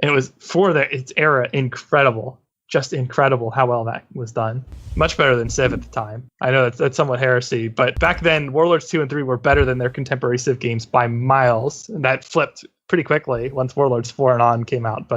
And it was, for its era, incredible. Just incredible how well that was done. Much better than Civ at the time. I know that's somewhat heresy, but back then, Warlords 2 and 3 were better than their contemporary Civ games by miles. And that flipped pretty quickly once Warlords 4 and on came out.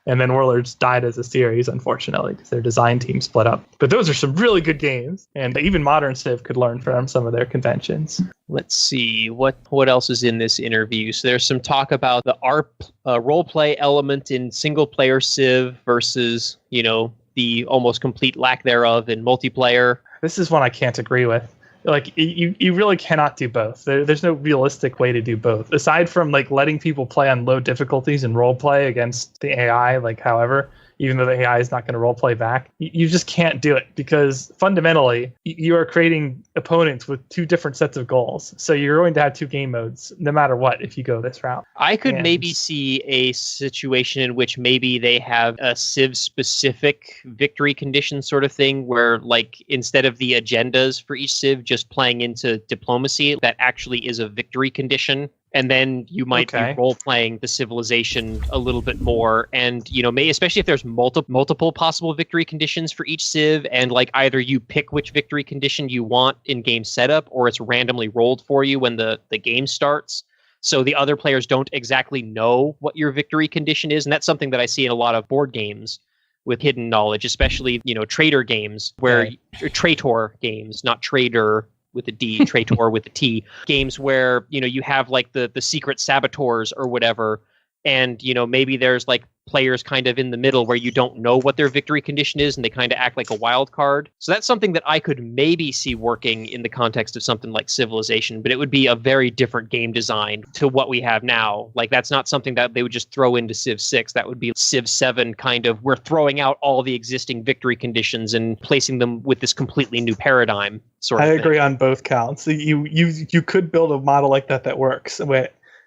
And then Warlords died as a series, unfortunately, because their design team split up. But those are some really good games, and even modern Civ could learn from some of their conventions. Let's see, what else is in this interview? So there's some talk about the ARP role-play element in single-player Civ versus, the almost complete lack thereof in multiplayer. This is one I can't agree with. Like, you really cannot do both. There's no realistic way to do both. Aside from, letting people play on low difficulties and role play against the AI, however, even though the AI is not going to role play back, you just can't do it because fundamentally you are creating opponents with two different sets of goals. So you're going to have two game modes no matter what if you go this route. I could maybe see a situation in which maybe they have a Civ-specific victory condition sort of thing where, instead of the agendas for each Civ just playing into diplomacy, that actually is a victory condition. And then you might be role-playing the civilization a little bit more. And, especially if there's multiple possible victory conditions for each Civ, and either you pick which victory condition you want in game setup, or it's randomly rolled for you when the game starts. So the other players don't exactly know what your victory condition is. And that's something that I see in a lot of board games with hidden knowledge, especially, trader games where traitor games, not trader with a D, traitor with a T, games where, you have the secret saboteurs or whatever. And, maybe there's players kind of in the middle where you don't know what their victory condition is and they kind of act like a wild card. So that's something that I could maybe see working in the context of something like Civilization, but it would be a very different game design to what we have now. That's not something that they would just throw into Civ 6. That would be Civ 7 kind of, we're throwing out all the existing victory conditions and placing them with this completely new paradigm sort of thing. I agree on both counts. You could build a model like that works.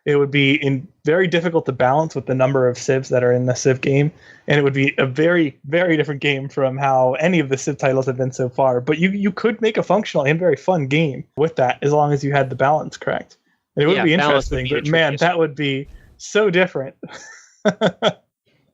It would be very difficult to balance with the number of Civs that are in the Civ game, and it would be a very, very different game from how any of the Civ titles have been so far. But you could make a functional and very fun game with that as long as you had the balance correct. And it would be interesting, but man, that would be so different.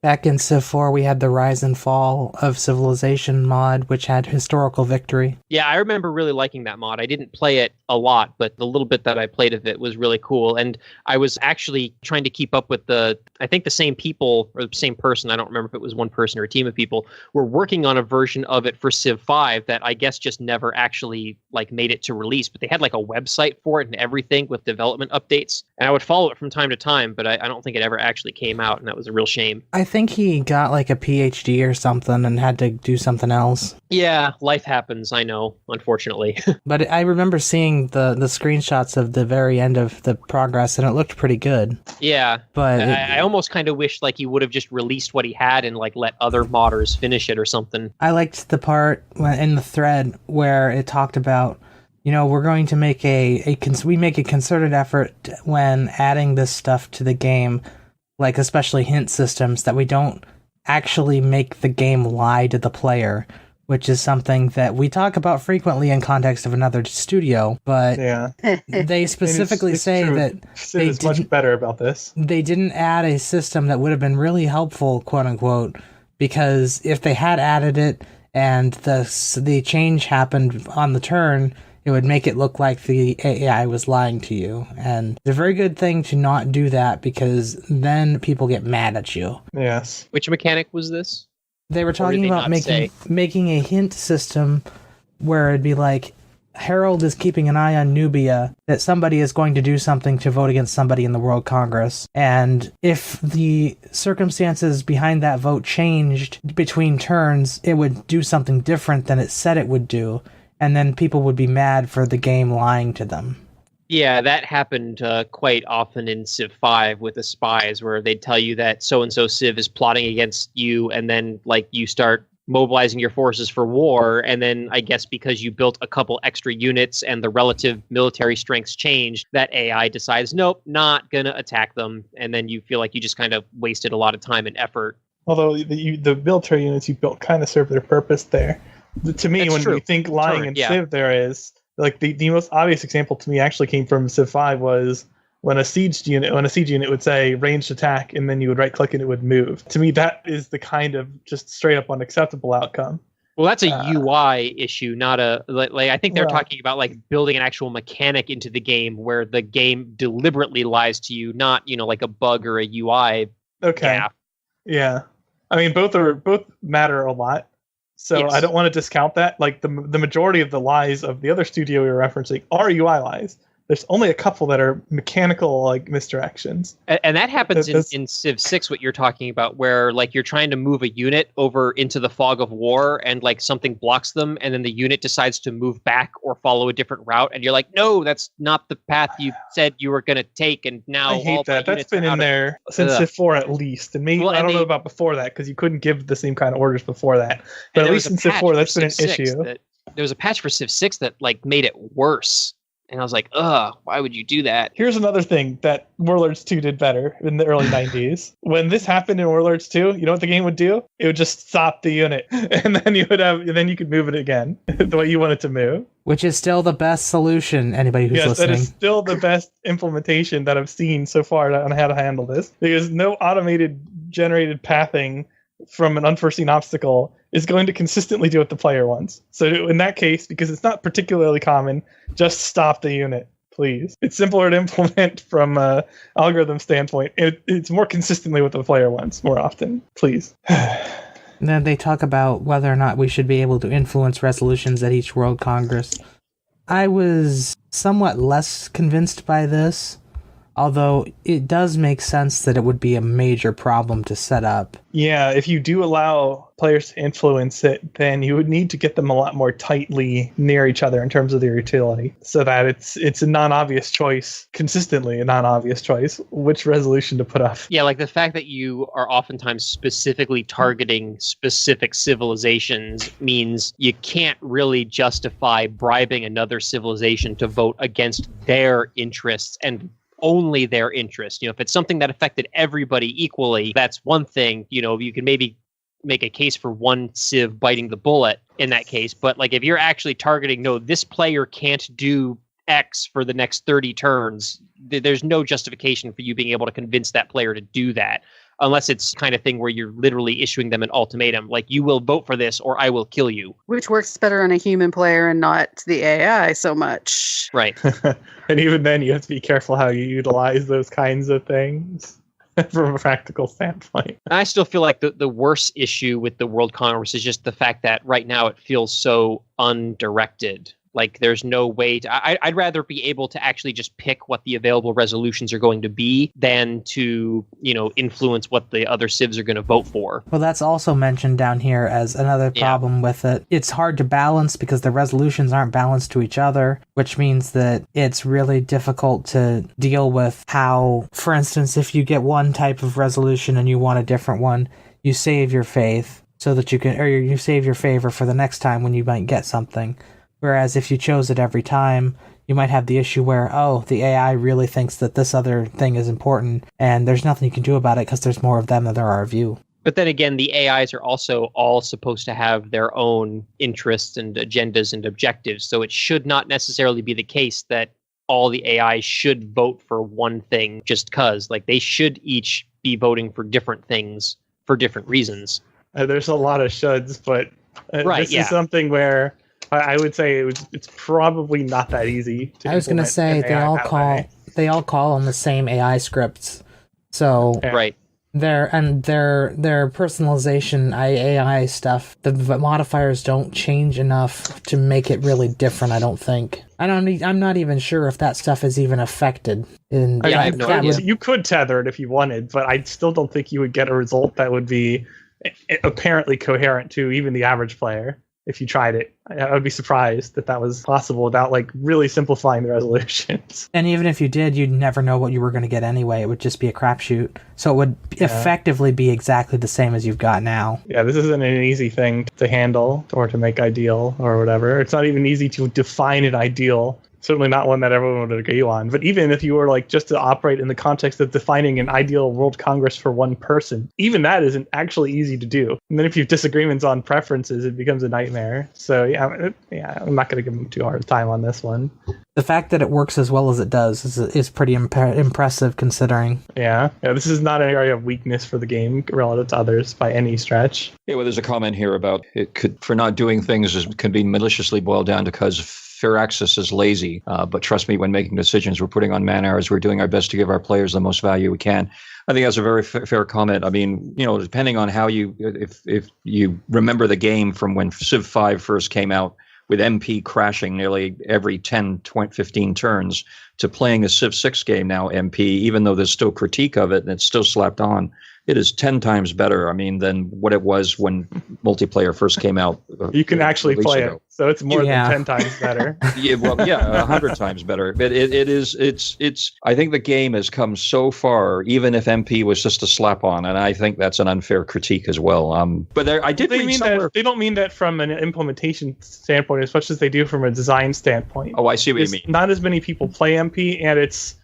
Back in Civ 4, we had the Rise and Fall of Civilization mod, which had historical victory. Yeah, I remember really liking that mod. I didn't play it a lot, but the little bit that I played of it was really cool. And I was actually trying to keep up with I think the same people, or the same person, I don't remember if it was one person or a team of people, were working on a version of it for Civ 5 that I guess just never actually made it to release. But they had a website for it and everything with development updates. And I would follow it from time to time, but I don't think it ever actually came out, and that was a real shame. I think he got a PhD or something and had to do something else. Yeah, life happens, I know, unfortunately. But I remember seeing the screenshots of the very end of the progress, and it looked pretty good. Yeah, but I almost kind of wish he would have just released what he had and let other modders finish it or something. I liked the part in the thread where it talked about, we're going to make we make a concerted effort when adding this stuff to the game, especially hint systems, that we don't actually make the game lie to the player, which is something that we talk about frequently in context of another studio, but they specifically say true. that Civ is much better about this. They didn't add a system that would have been really helpful, quote unquote, because if they had added it and the change happened on the turn, it would make it look like the AI was lying to you. And it's a very good thing to not do that, because then people get mad at you. Yes. Which mechanic was this? They were talking about making a hint system where it'd be Harold is keeping an eye on Nubia, that somebody is going to do something to vote against somebody in the World Congress. And if the circumstances behind that vote changed between turns, it would do something different than it said it would do. And then people would be mad for the game lying to them. Yeah, that happened quite often in Civ 5 with the spies, where they'd tell you that so-and-so Civ is plotting against you, and then you start mobilizing your forces for war, and then I guess because you built a couple extra units and the relative military strengths changed, that AI decides, nope, not gonna attack them, and then you feel like you just kind of wasted a lot of time and effort. Although the military units you built kind of serve their purpose there. To me, when you think lying in Civ, there is the most obvious example to me actually came from Civ 5 was when a siege unit would say ranged attack, and then you would right click and it would move. To me, that is the kind of just straight up unacceptable outcome. Well, that's a UI issue, not a I think they're talking about building an actual mechanic into the game where the game deliberately lies to you, not a bug or a UI. Okay. Yeah. I mean, both matter a lot. So yes. I don't want to discount that. The majority of the lies of the other studio we were referencing are UI lies. There's only a couple that are mechanical misdirections. And that happens in Civ 6, what you're talking about, where you're trying to move a unit over into the fog of war and something blocks them, and then the unit decides to move back or follow a different route, and you're like, no, that's not the path you said you were going to take, and now I hate that. That's been in there since Civ 4 at least. And maybe I don't know about before that, because you couldn't give the same kind of orders before that. But at least in Civ 4, that's been an issue. There was a patch for Civ 6 that made it worse. And I was like, ugh, why would you do that? Here's another thing that Warlords 2 did better in the early 90s. When this happened in Warlords 2, you know what the game would do? It would just stop the unit. And then you could move it again the way you want it to move. Which is still the best solution, anybody who's listening. Yes, that is still the best implementation that I've seen so far on how to handle this. Because no automated generated pathing from an unforeseen obstacle is going to consistently do what the player wants. So in that case, because it's not particularly common, just stop the unit, please. It's simpler to implement from an algorithm standpoint. It's more consistently what the player wants more often, please. Then they talk about whether or not we should be able to influence resolutions at each World Congress. I was somewhat less convinced by this, although it does make sense that it would be a major problem to set up. Yeah, if you do allow players to influence it, then you would need to get them a lot more tightly near each other in terms of their utility, so that it's a non-obvious choice, consistently a non-obvious choice, which resolution to put up. Yeah, the fact that you are oftentimes specifically targeting specific civilizations means you can't really justify bribing another civilization to vote against their interests and only their interest. If it's something that affected everybody equally, that's one thing. You can maybe make a case for one civ biting the bullet in that case. But if you're actually targeting, no, this player can't do X for the next 30 turns, there's no justification for you being able to convince that player to do that. unless it's kind of thing where you're literally issuing them an ultimatum, like you will vote for this or I will kill you. Which works better on a human player and not the AI so much. Right. And even then, you have to be careful how you utilize those kinds of things from a practical standpoint. I still feel like the worst issue with the World Congress is just the fact that right now it feels so undirected. Like there's no way to, I'd rather be able to actually just pick what the available resolutions are going to be than to, influence what the other civs are going to vote for. Well, that's also mentioned down here as another problem with it. It's hard to balance because the resolutions aren't balanced to each other, which means that it's really difficult to deal with how, for instance, if you get one type of resolution and you want a different one, you save your faith so that you can, or you save your favor for the next time when you might get something. Whereas if you chose it every time, you might have the issue where, the AI really thinks that this other thing is important, and there's nothing you can do about it because there's more of them than there are of you. But then again, the AIs are also all supposed to have their own interests and agendas and objectives, so it should not necessarily be the case that all the AIs should vote for one thing just because. Like, they should each be voting for different things for different reasons. There's a lot of shoulds, but this is something where I would say it's probably not that easy to I was going to say they all call on the same AI scripts. So right. Their personalization AI stuff, the modifiers don't change enough to make it really different, I don't think. I'm not even sure if that stuff is even affected. I have no idea. You could tether it if you wanted, but I still don't think you would get a result that would be apparently coherent to even the average player. If you tried it, I would be surprised that was possible without really simplifying the resolutions. And even if you did, you'd never know what you were going to get anyway. It would just be a crapshoot. So it would effectively be exactly the same as you've got now. Yeah, this isn't an easy thing to handle or to make ideal or whatever. It's not even easy to define an ideal. Certainly not one that everyone would agree on. But even if you were just to operate in the context of defining an ideal World Congress for one person, even that isn't actually easy to do. And then if you have disagreements on preferences, it becomes a nightmare. So I'm not going to give them too hard a time on this one. The fact that it works as well as it does is pretty impressive considering. Yeah, this is not an area of weakness for the game relative to others by any stretch. Yeah, well, there's a comment here about for not doing things can be maliciously boiled down to because Firaxis is lazy, but trust me, when making decisions, we're putting on man hours. We're doing our best to give our players the most value we can. I think that's a very fair comment. I mean, depending on how if you remember the game from when Civ 5 first came out, with MP crashing nearly every 10, 20, 15 turns, to playing a Civ 6 game now, MP, even though there's still critique of it and it's still slapped on, it is 10 times better, than what it was when multiplayer first came out. You can actually play it, so it's more than 10 times better. 100 times better. But it's. I think the game has come so far, even if MP was just a slap on, and I think that's an unfair critique as well. But I did read somewhere. They don't mean that from an implementation standpoint as much as they do from a design standpoint. Oh, I see what you mean. Not as many people play MP, and it's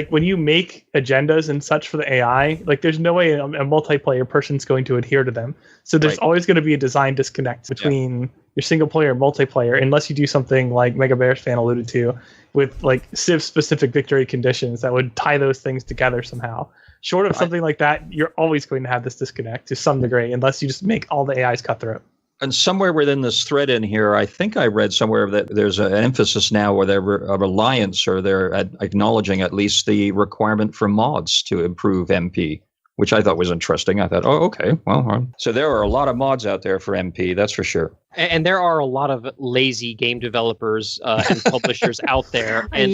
when you make agendas and such for the AI, there's no way a multiplayer person's going to adhere to them. So there's always going to be a design disconnect between your single player and multiplayer, unless you do something like MegaBearsFan alluded to, with Civ-specific victory conditions that would tie those things together somehow. Short of something like that, you're always going to have this disconnect to some degree, unless you just make all the AIs cutthroat. And somewhere within this thread in here, I think I read somewhere that there's an emphasis now where they're a reliance, or they're acknowledging at least the requirement for mods to improve MP, which I thought was interesting. I thought, okay, well, so there are a lot of mods out there for MP, that's for sure. And there are a lot of lazy game developers and publishers out there. And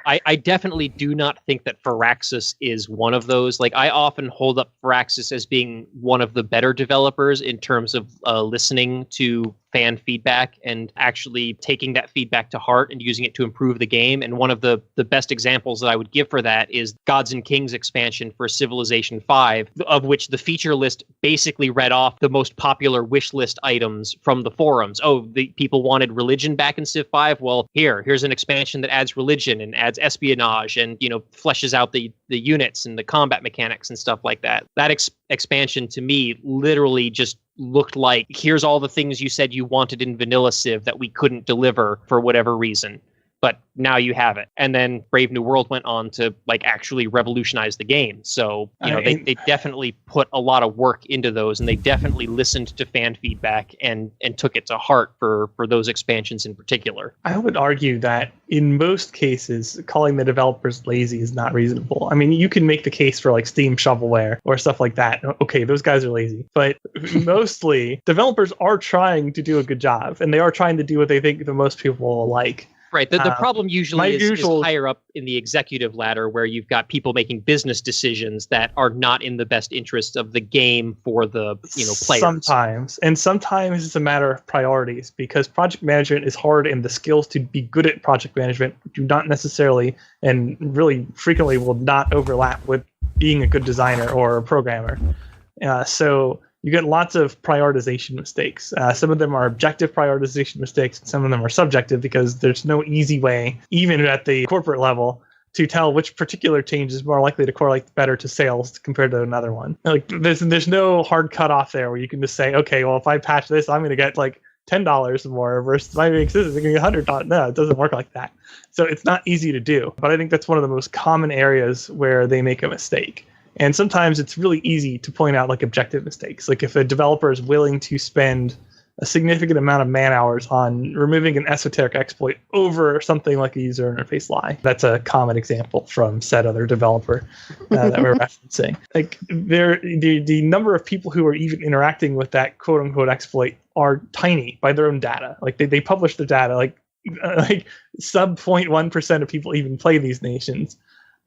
I definitely do not think that Firaxis is one of those. I often hold up Firaxis as being one of the better developers in terms of listening to fan feedback and actually taking that feedback to heart and using it to improve the game. And one of the best examples that I would give for that is Gods and Kings expansion for Civilization 5, of which the feature list basically read off the most popular wish list items from the forums. The people wanted religion back in Civ 5. Well, here's an expansion that adds religion and adds espionage and, fleshes out the units and the combat mechanics and stuff like that. That expansion to me literally just looked like, here's all the things you said you wanted in vanilla Civ that we couldn't deliver for whatever reason. but now you have it. And then Brave New World went on to like actually revolutionize the game. So, they definitely put a lot of work into those, and they definitely listened to fan feedback and took it to heart for those expansions in particular. I would argue that in most cases, calling the developers lazy is not reasonable. I mean, you can make the case for like Steam shovelware or stuff like that. Okay, those guys are lazy. But mostly, developers are trying to do a good job, and they are trying to do what they think the most people will like. Right. The problem usually is higher up in the executive ladder, where you've got people making business decisions that are not in the best interest of the game for the players. Sometimes it's a matter of priorities, because project management is hard, and the skills to be good at project management do not necessarily, and really frequently will not, overlap with being a good designer or a programmer. So you get lots of prioritization mistakes. Some of them are objective prioritization mistakes, and some of them are subjective, because there's no easy way, even at the corporate level, to tell which particular change is more likely to correlate better to sales compared to another one. Like there's no hard cutoff there where you can just say, okay, well, if I patch this, I'm going to get like $10 more, versus if I make this, I'm going to get $100. No, it doesn't work like that. So it's not easy to do. But I think that's one of the most common areas where they make a mistake. And sometimes it's really easy to point out like objective mistakes. Like if a developer is willing to spend a significant amount of man hours on removing an esoteric exploit over something like a user interface lie. That's a common example from said other developer that we're referencing. Like the number of people who are even interacting with that quote unquote exploit are tiny by their own data. Like they publish the data, like sub 0.1% of people even play these nations.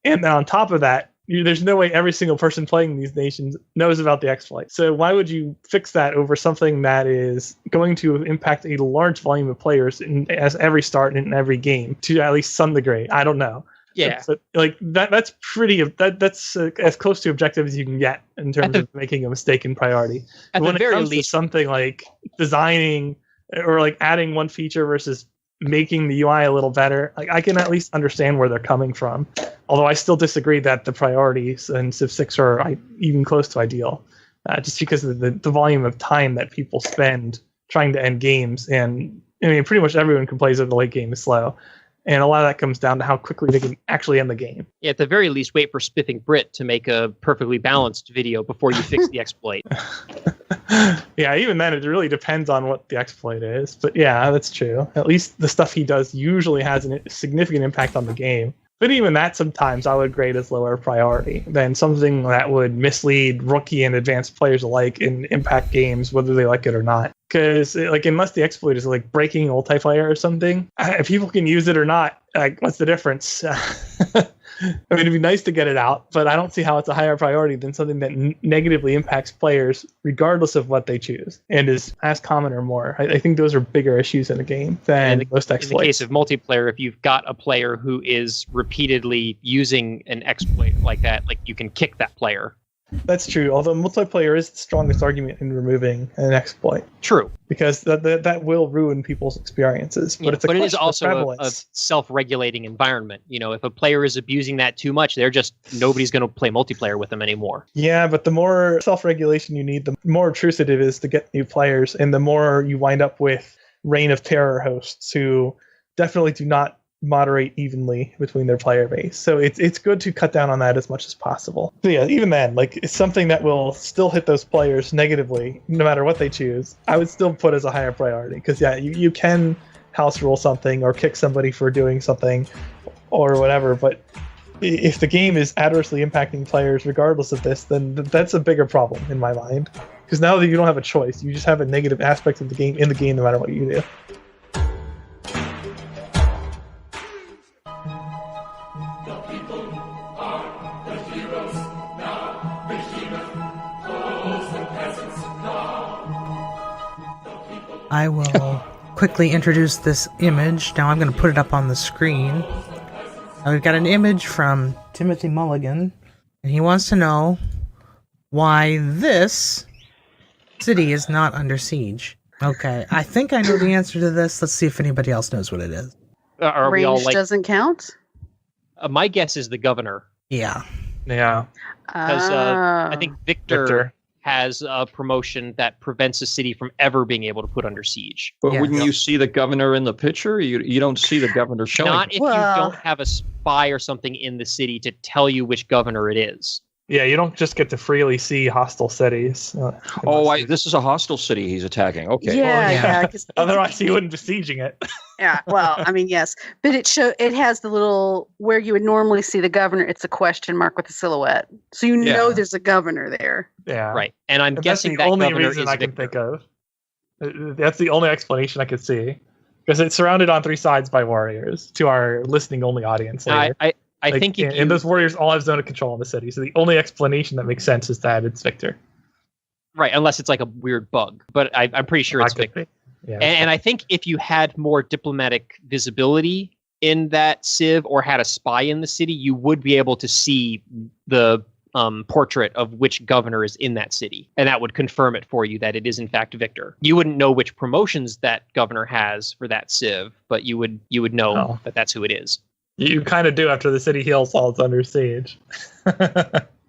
And then on top of that, there's no way every single person playing these nations knows about the exploit. So why would you fix that over something that is going to impact a large volume of players as every start in every game to at least some degree? I don't know. Yeah, but like that's as close to objective as you can get in terms of making a mistake in priority. At when the very it comes least, to something like designing or like adding one feature versus making the UI a little better, like I can at least understand where they're coming from. Although I still disagree that the priorities in Civ 6 are even close to ideal, just because of the volume of time that people spend trying to end games. And I mean, pretty much everyone complains that the late game is slow. And a lot of that comes down to how quickly they can actually end the game. Yeah, at the very least, wait for Spiffing Brit to make a perfectly balanced video before you fix the exploit. Yeah, even then, it really depends on what the exploit is. But yeah, that's true. At least the stuff he does usually has a significant impact on the game. But even that, sometimes I would grade as lower priority than something that would mislead rookie and advanced players alike and impact games, whether they like it or not. Because like, unless the exploit is like breaking multiplayer or something, if people can use it or not, like, what's the difference? I mean, it'd be nice to get it out, but I don't see how it's a higher priority than something that negatively impacts players, regardless of what they choose, and is as common or more. I think those are bigger issues in a game than most exploits. In the case of multiplayer, if you've got a player who is repeatedly using an exploit like that, like, you can kick that player. That's true, although multiplayer is the strongest argument in removing an exploit. True. Because that will ruin people's experiences. But, it is also a self-regulating environment. You know, if a player is abusing that too much, nobody's going to play multiplayer with them anymore. Yeah, but the more self-regulation you need, the more obtrusive it is to get new players, and the more you wind up with reign of terror hosts who definitely do not moderate evenly between their player base. So it's good to cut down on that as much as possible. So yeah, even then, like, it's something that will still hit those players negatively, no matter what they choose. I would still put as a higher priority, because yeah, you can house rule something or kick somebody for doing something or whatever, but if the game is adversely impacting players regardless of this, then that's a bigger problem in my mind. Because now that you don't have a choice, you just have a negative aspect of the game in the game no matter what you do. I will quickly introduce this image. Now I'm going to put it up on the screen. Now we've got an image from Timothy Mulligan, and he wants to know why this city is not under siege. Okay, I think I know the answer to this. Let's see if anybody else knows what it is. Range doesn't count? My guess is the governor. Yeah. Yeah. Because I think Victor has a promotion that prevents a city from ever being able to put under siege. But Yeah. wouldn't you see the governor in the picture? You don't see the governor showing. Not if you Well- don't have a spy or something in the city to tell you which governor it is. Yeah, you don't just get to freely see hostile cities. This is a hostile city he's attacking. Okay. Yeah, yeah. yeah. 'Cause Otherwise, you wouldn't be besieging it. yeah. Well, I mean, yes, but it has the little where you would normally see the governor. It's a question mark with a silhouette, so you know Yeah. there's a governor there. Yeah. Right. And I'm And guessing that's the that only governor reason is I can Victor. think of. That's the only explanation I could see. Because it's surrounded on three sides by warriors to our listening only audience. Later. I think if and those warriors all have zone of control in the city. So the only explanation that makes sense is that it's Victor. right, unless it's like a weird bug, but I'm pretty sure it's Not Victor. could be. Yeah. And I think if you had more diplomatic visibility in that civ or had a spy in the city, you would be able to see the portrait of which governor is in that city. And that would confirm it for you that it is in fact Victor. You wouldn't know which promotions that governor has for that civ, but you would know Oh. that that's who it is. You kind of do after the city heals while it's under siege.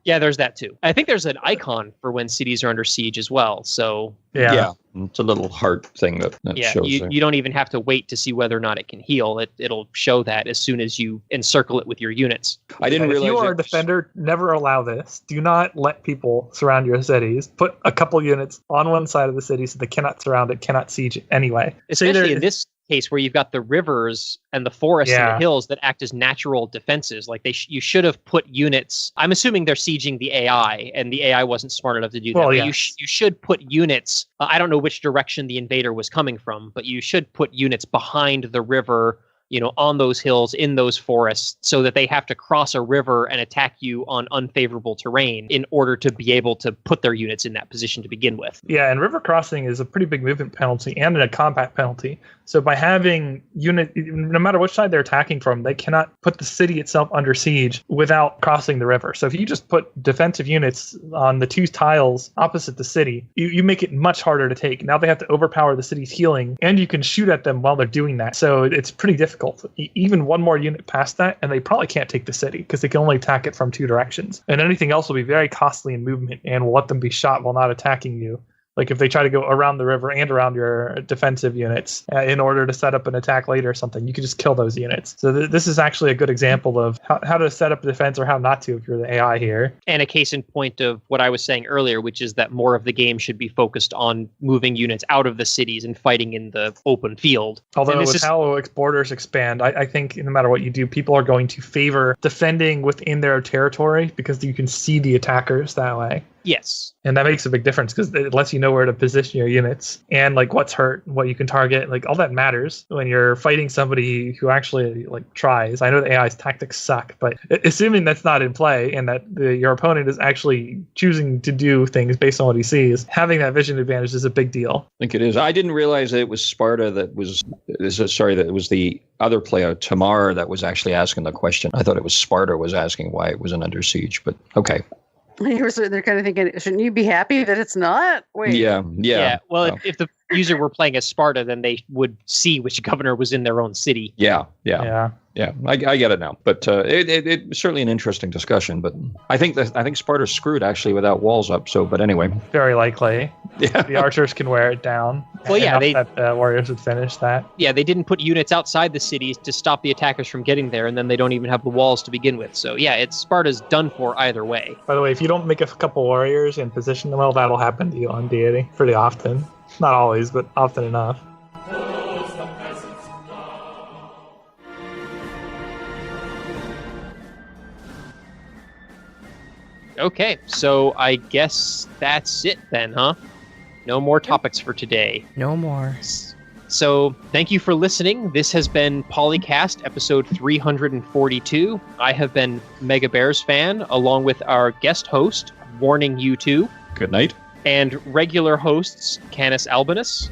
Yeah, there's that too. I think there's an icon for when cities are under siege as well. So Yeah. It's a little heart thing that yeah, shows there. you don't even have to wait to see whether or not it can heal. It'll show that as soon as you encircle it with your units. I didn't And if realize you are a it was- defender, never allow this. Do not let people surround your cities. Put a couple units on one side of the city so they cannot surround it, cannot siege it anyway. So Especially either- in this case where you've got the rivers and the forests and Yeah. the hills that act as natural defenses. Like you should have put units. I'm assuming they're sieging the AI, and the AI wasn't smart enough to do that. Well, But yes. you should put units. I don't know which direction the invader was coming from, but you should put units behind the river, on those hills, in those forests, so that they have to cross a river and attack you on unfavorable terrain in order to be able to put their units in that position to begin with. Yeah, and river crossing is a pretty big movement penalty and a combat penalty. So by having no matter which side they're attacking from, they cannot put the city itself under siege without crossing the river. So if you just put defensive units on the two tiles opposite the city, you make it much harder to take. Now they have to overpower the city's healing, and you can shoot at them while they're doing that. So it's pretty difficult. Even one more unit past that, and they probably can't take the city because they can only attack it from two directions. And anything else will be very costly in movement and will let them be shot while not attacking you. Like if they try to go around the river and around your defensive units in order to set up an attack later or something, you could just kill those units. So this is actually a good example of how to set up a defense or how not to if you're the AI here. And a case in point of what I was saying earlier, which is that more of the game should be focused on moving units out of the cities and fighting in the open field. Although And this with is- how borders expand, I think no matter what you do, people are going to favor defending within their territory because you can see the attackers that way. Yes. And that makes a big difference because it lets you know where to position your units and like what's hurt, what you can target, like all that matters when you're fighting somebody who actually like tries. I know the AI's tactics suck, but assuming that's not in play and that your opponent is actually choosing to do things based on what he sees, having that vision advantage is a big deal. I think it is. I didn't realize that it was Sparta that it was the other player, Tamar, that was actually asking the question. I thought it was Sparta was asking why it wasn't under siege, but okay. They're kind of thinking, shouldn't you be happy that it's not? Wait. Yeah. Well, Oh. if the user were playing as Sparta, then they would see which governor was in their own city. Yeah. Yeah. I get it now, but it's certainly an interesting discussion. But I think Sparta's screwed actually without walls up. So, but anyway, Very likely. yeah. The archers can wear it down. Well, yeah, enough that the warriors would finish that. Yeah, they didn't put units outside the cities to stop the attackers from getting there, and then they don't even have the walls to begin with. So, yeah, Sparta's done for either way. By the way, if you don't make a couple warriors and position them well, that'll happen to you on deity pretty often. Not always, but often enough. Okay, so I guess that's it then, huh? No more topics for today. No more. So, thank you for listening. This has been PolyCast, episode 342. I have been MegaBearsFan, along with our guest host, Warning You Two, Good night. and regular hosts, CanusAlbinus,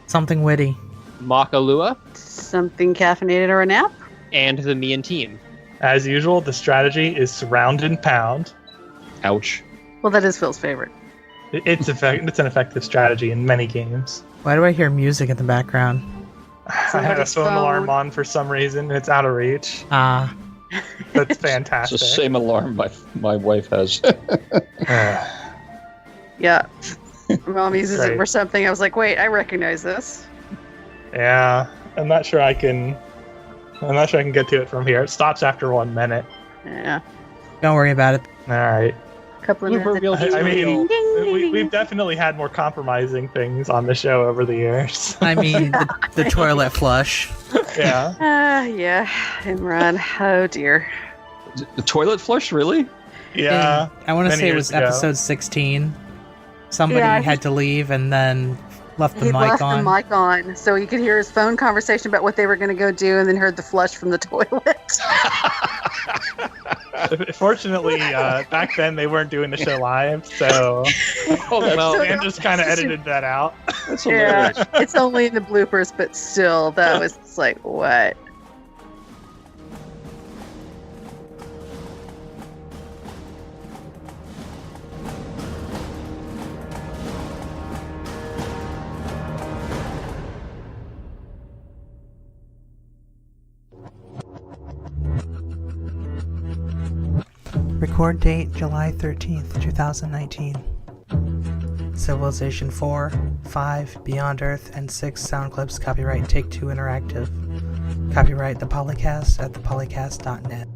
Something witty. Makahlua, Something caffeinated or a nap? and TheMeInTeam. As usual, the strategy is surround and pound. Ouch. Well, that is Phil's favorite. It's an effective strategy in many games. Why do I hear music in the background? I had a Somebody's phone alarm phone. on for some reason. It's out of reach. Ah, That's It's the fantastic. same alarm my wife has. Yeah. My mom uses it Great. for something. I was like, wait, I recognize this. Yeah, I'm not sure I can get to it from here. It stops after 1 minute. Yeah. Don't worry about it. All right. A couple of Blooper minutes. reel I mean, Ding. we've definitely had more compromising things on the show over the years. I mean, the toilet flush. Yeah. Yeah. Imran. Oh, dear. The toilet flush, really? Yeah. I want to many say it years was ago. episode 16. Somebody Yeah, had to leave and then left the He mic left on. the mic on, so you could hear his phone conversation about what they were going to go do, and then heard the flush from the toilet. Fortunately, back then they weren't doing the show live, so Well, Dan just kind of edited that out. That's Yeah, hilarious. it's only in the bloopers, but still, that was just like, what? Record date July 13th, 2019. Civilization 4, 5, Beyond Earth, and 6 sound clips copyright Take-Two Interactive. Copyright the PolyCast at thepolycast.net.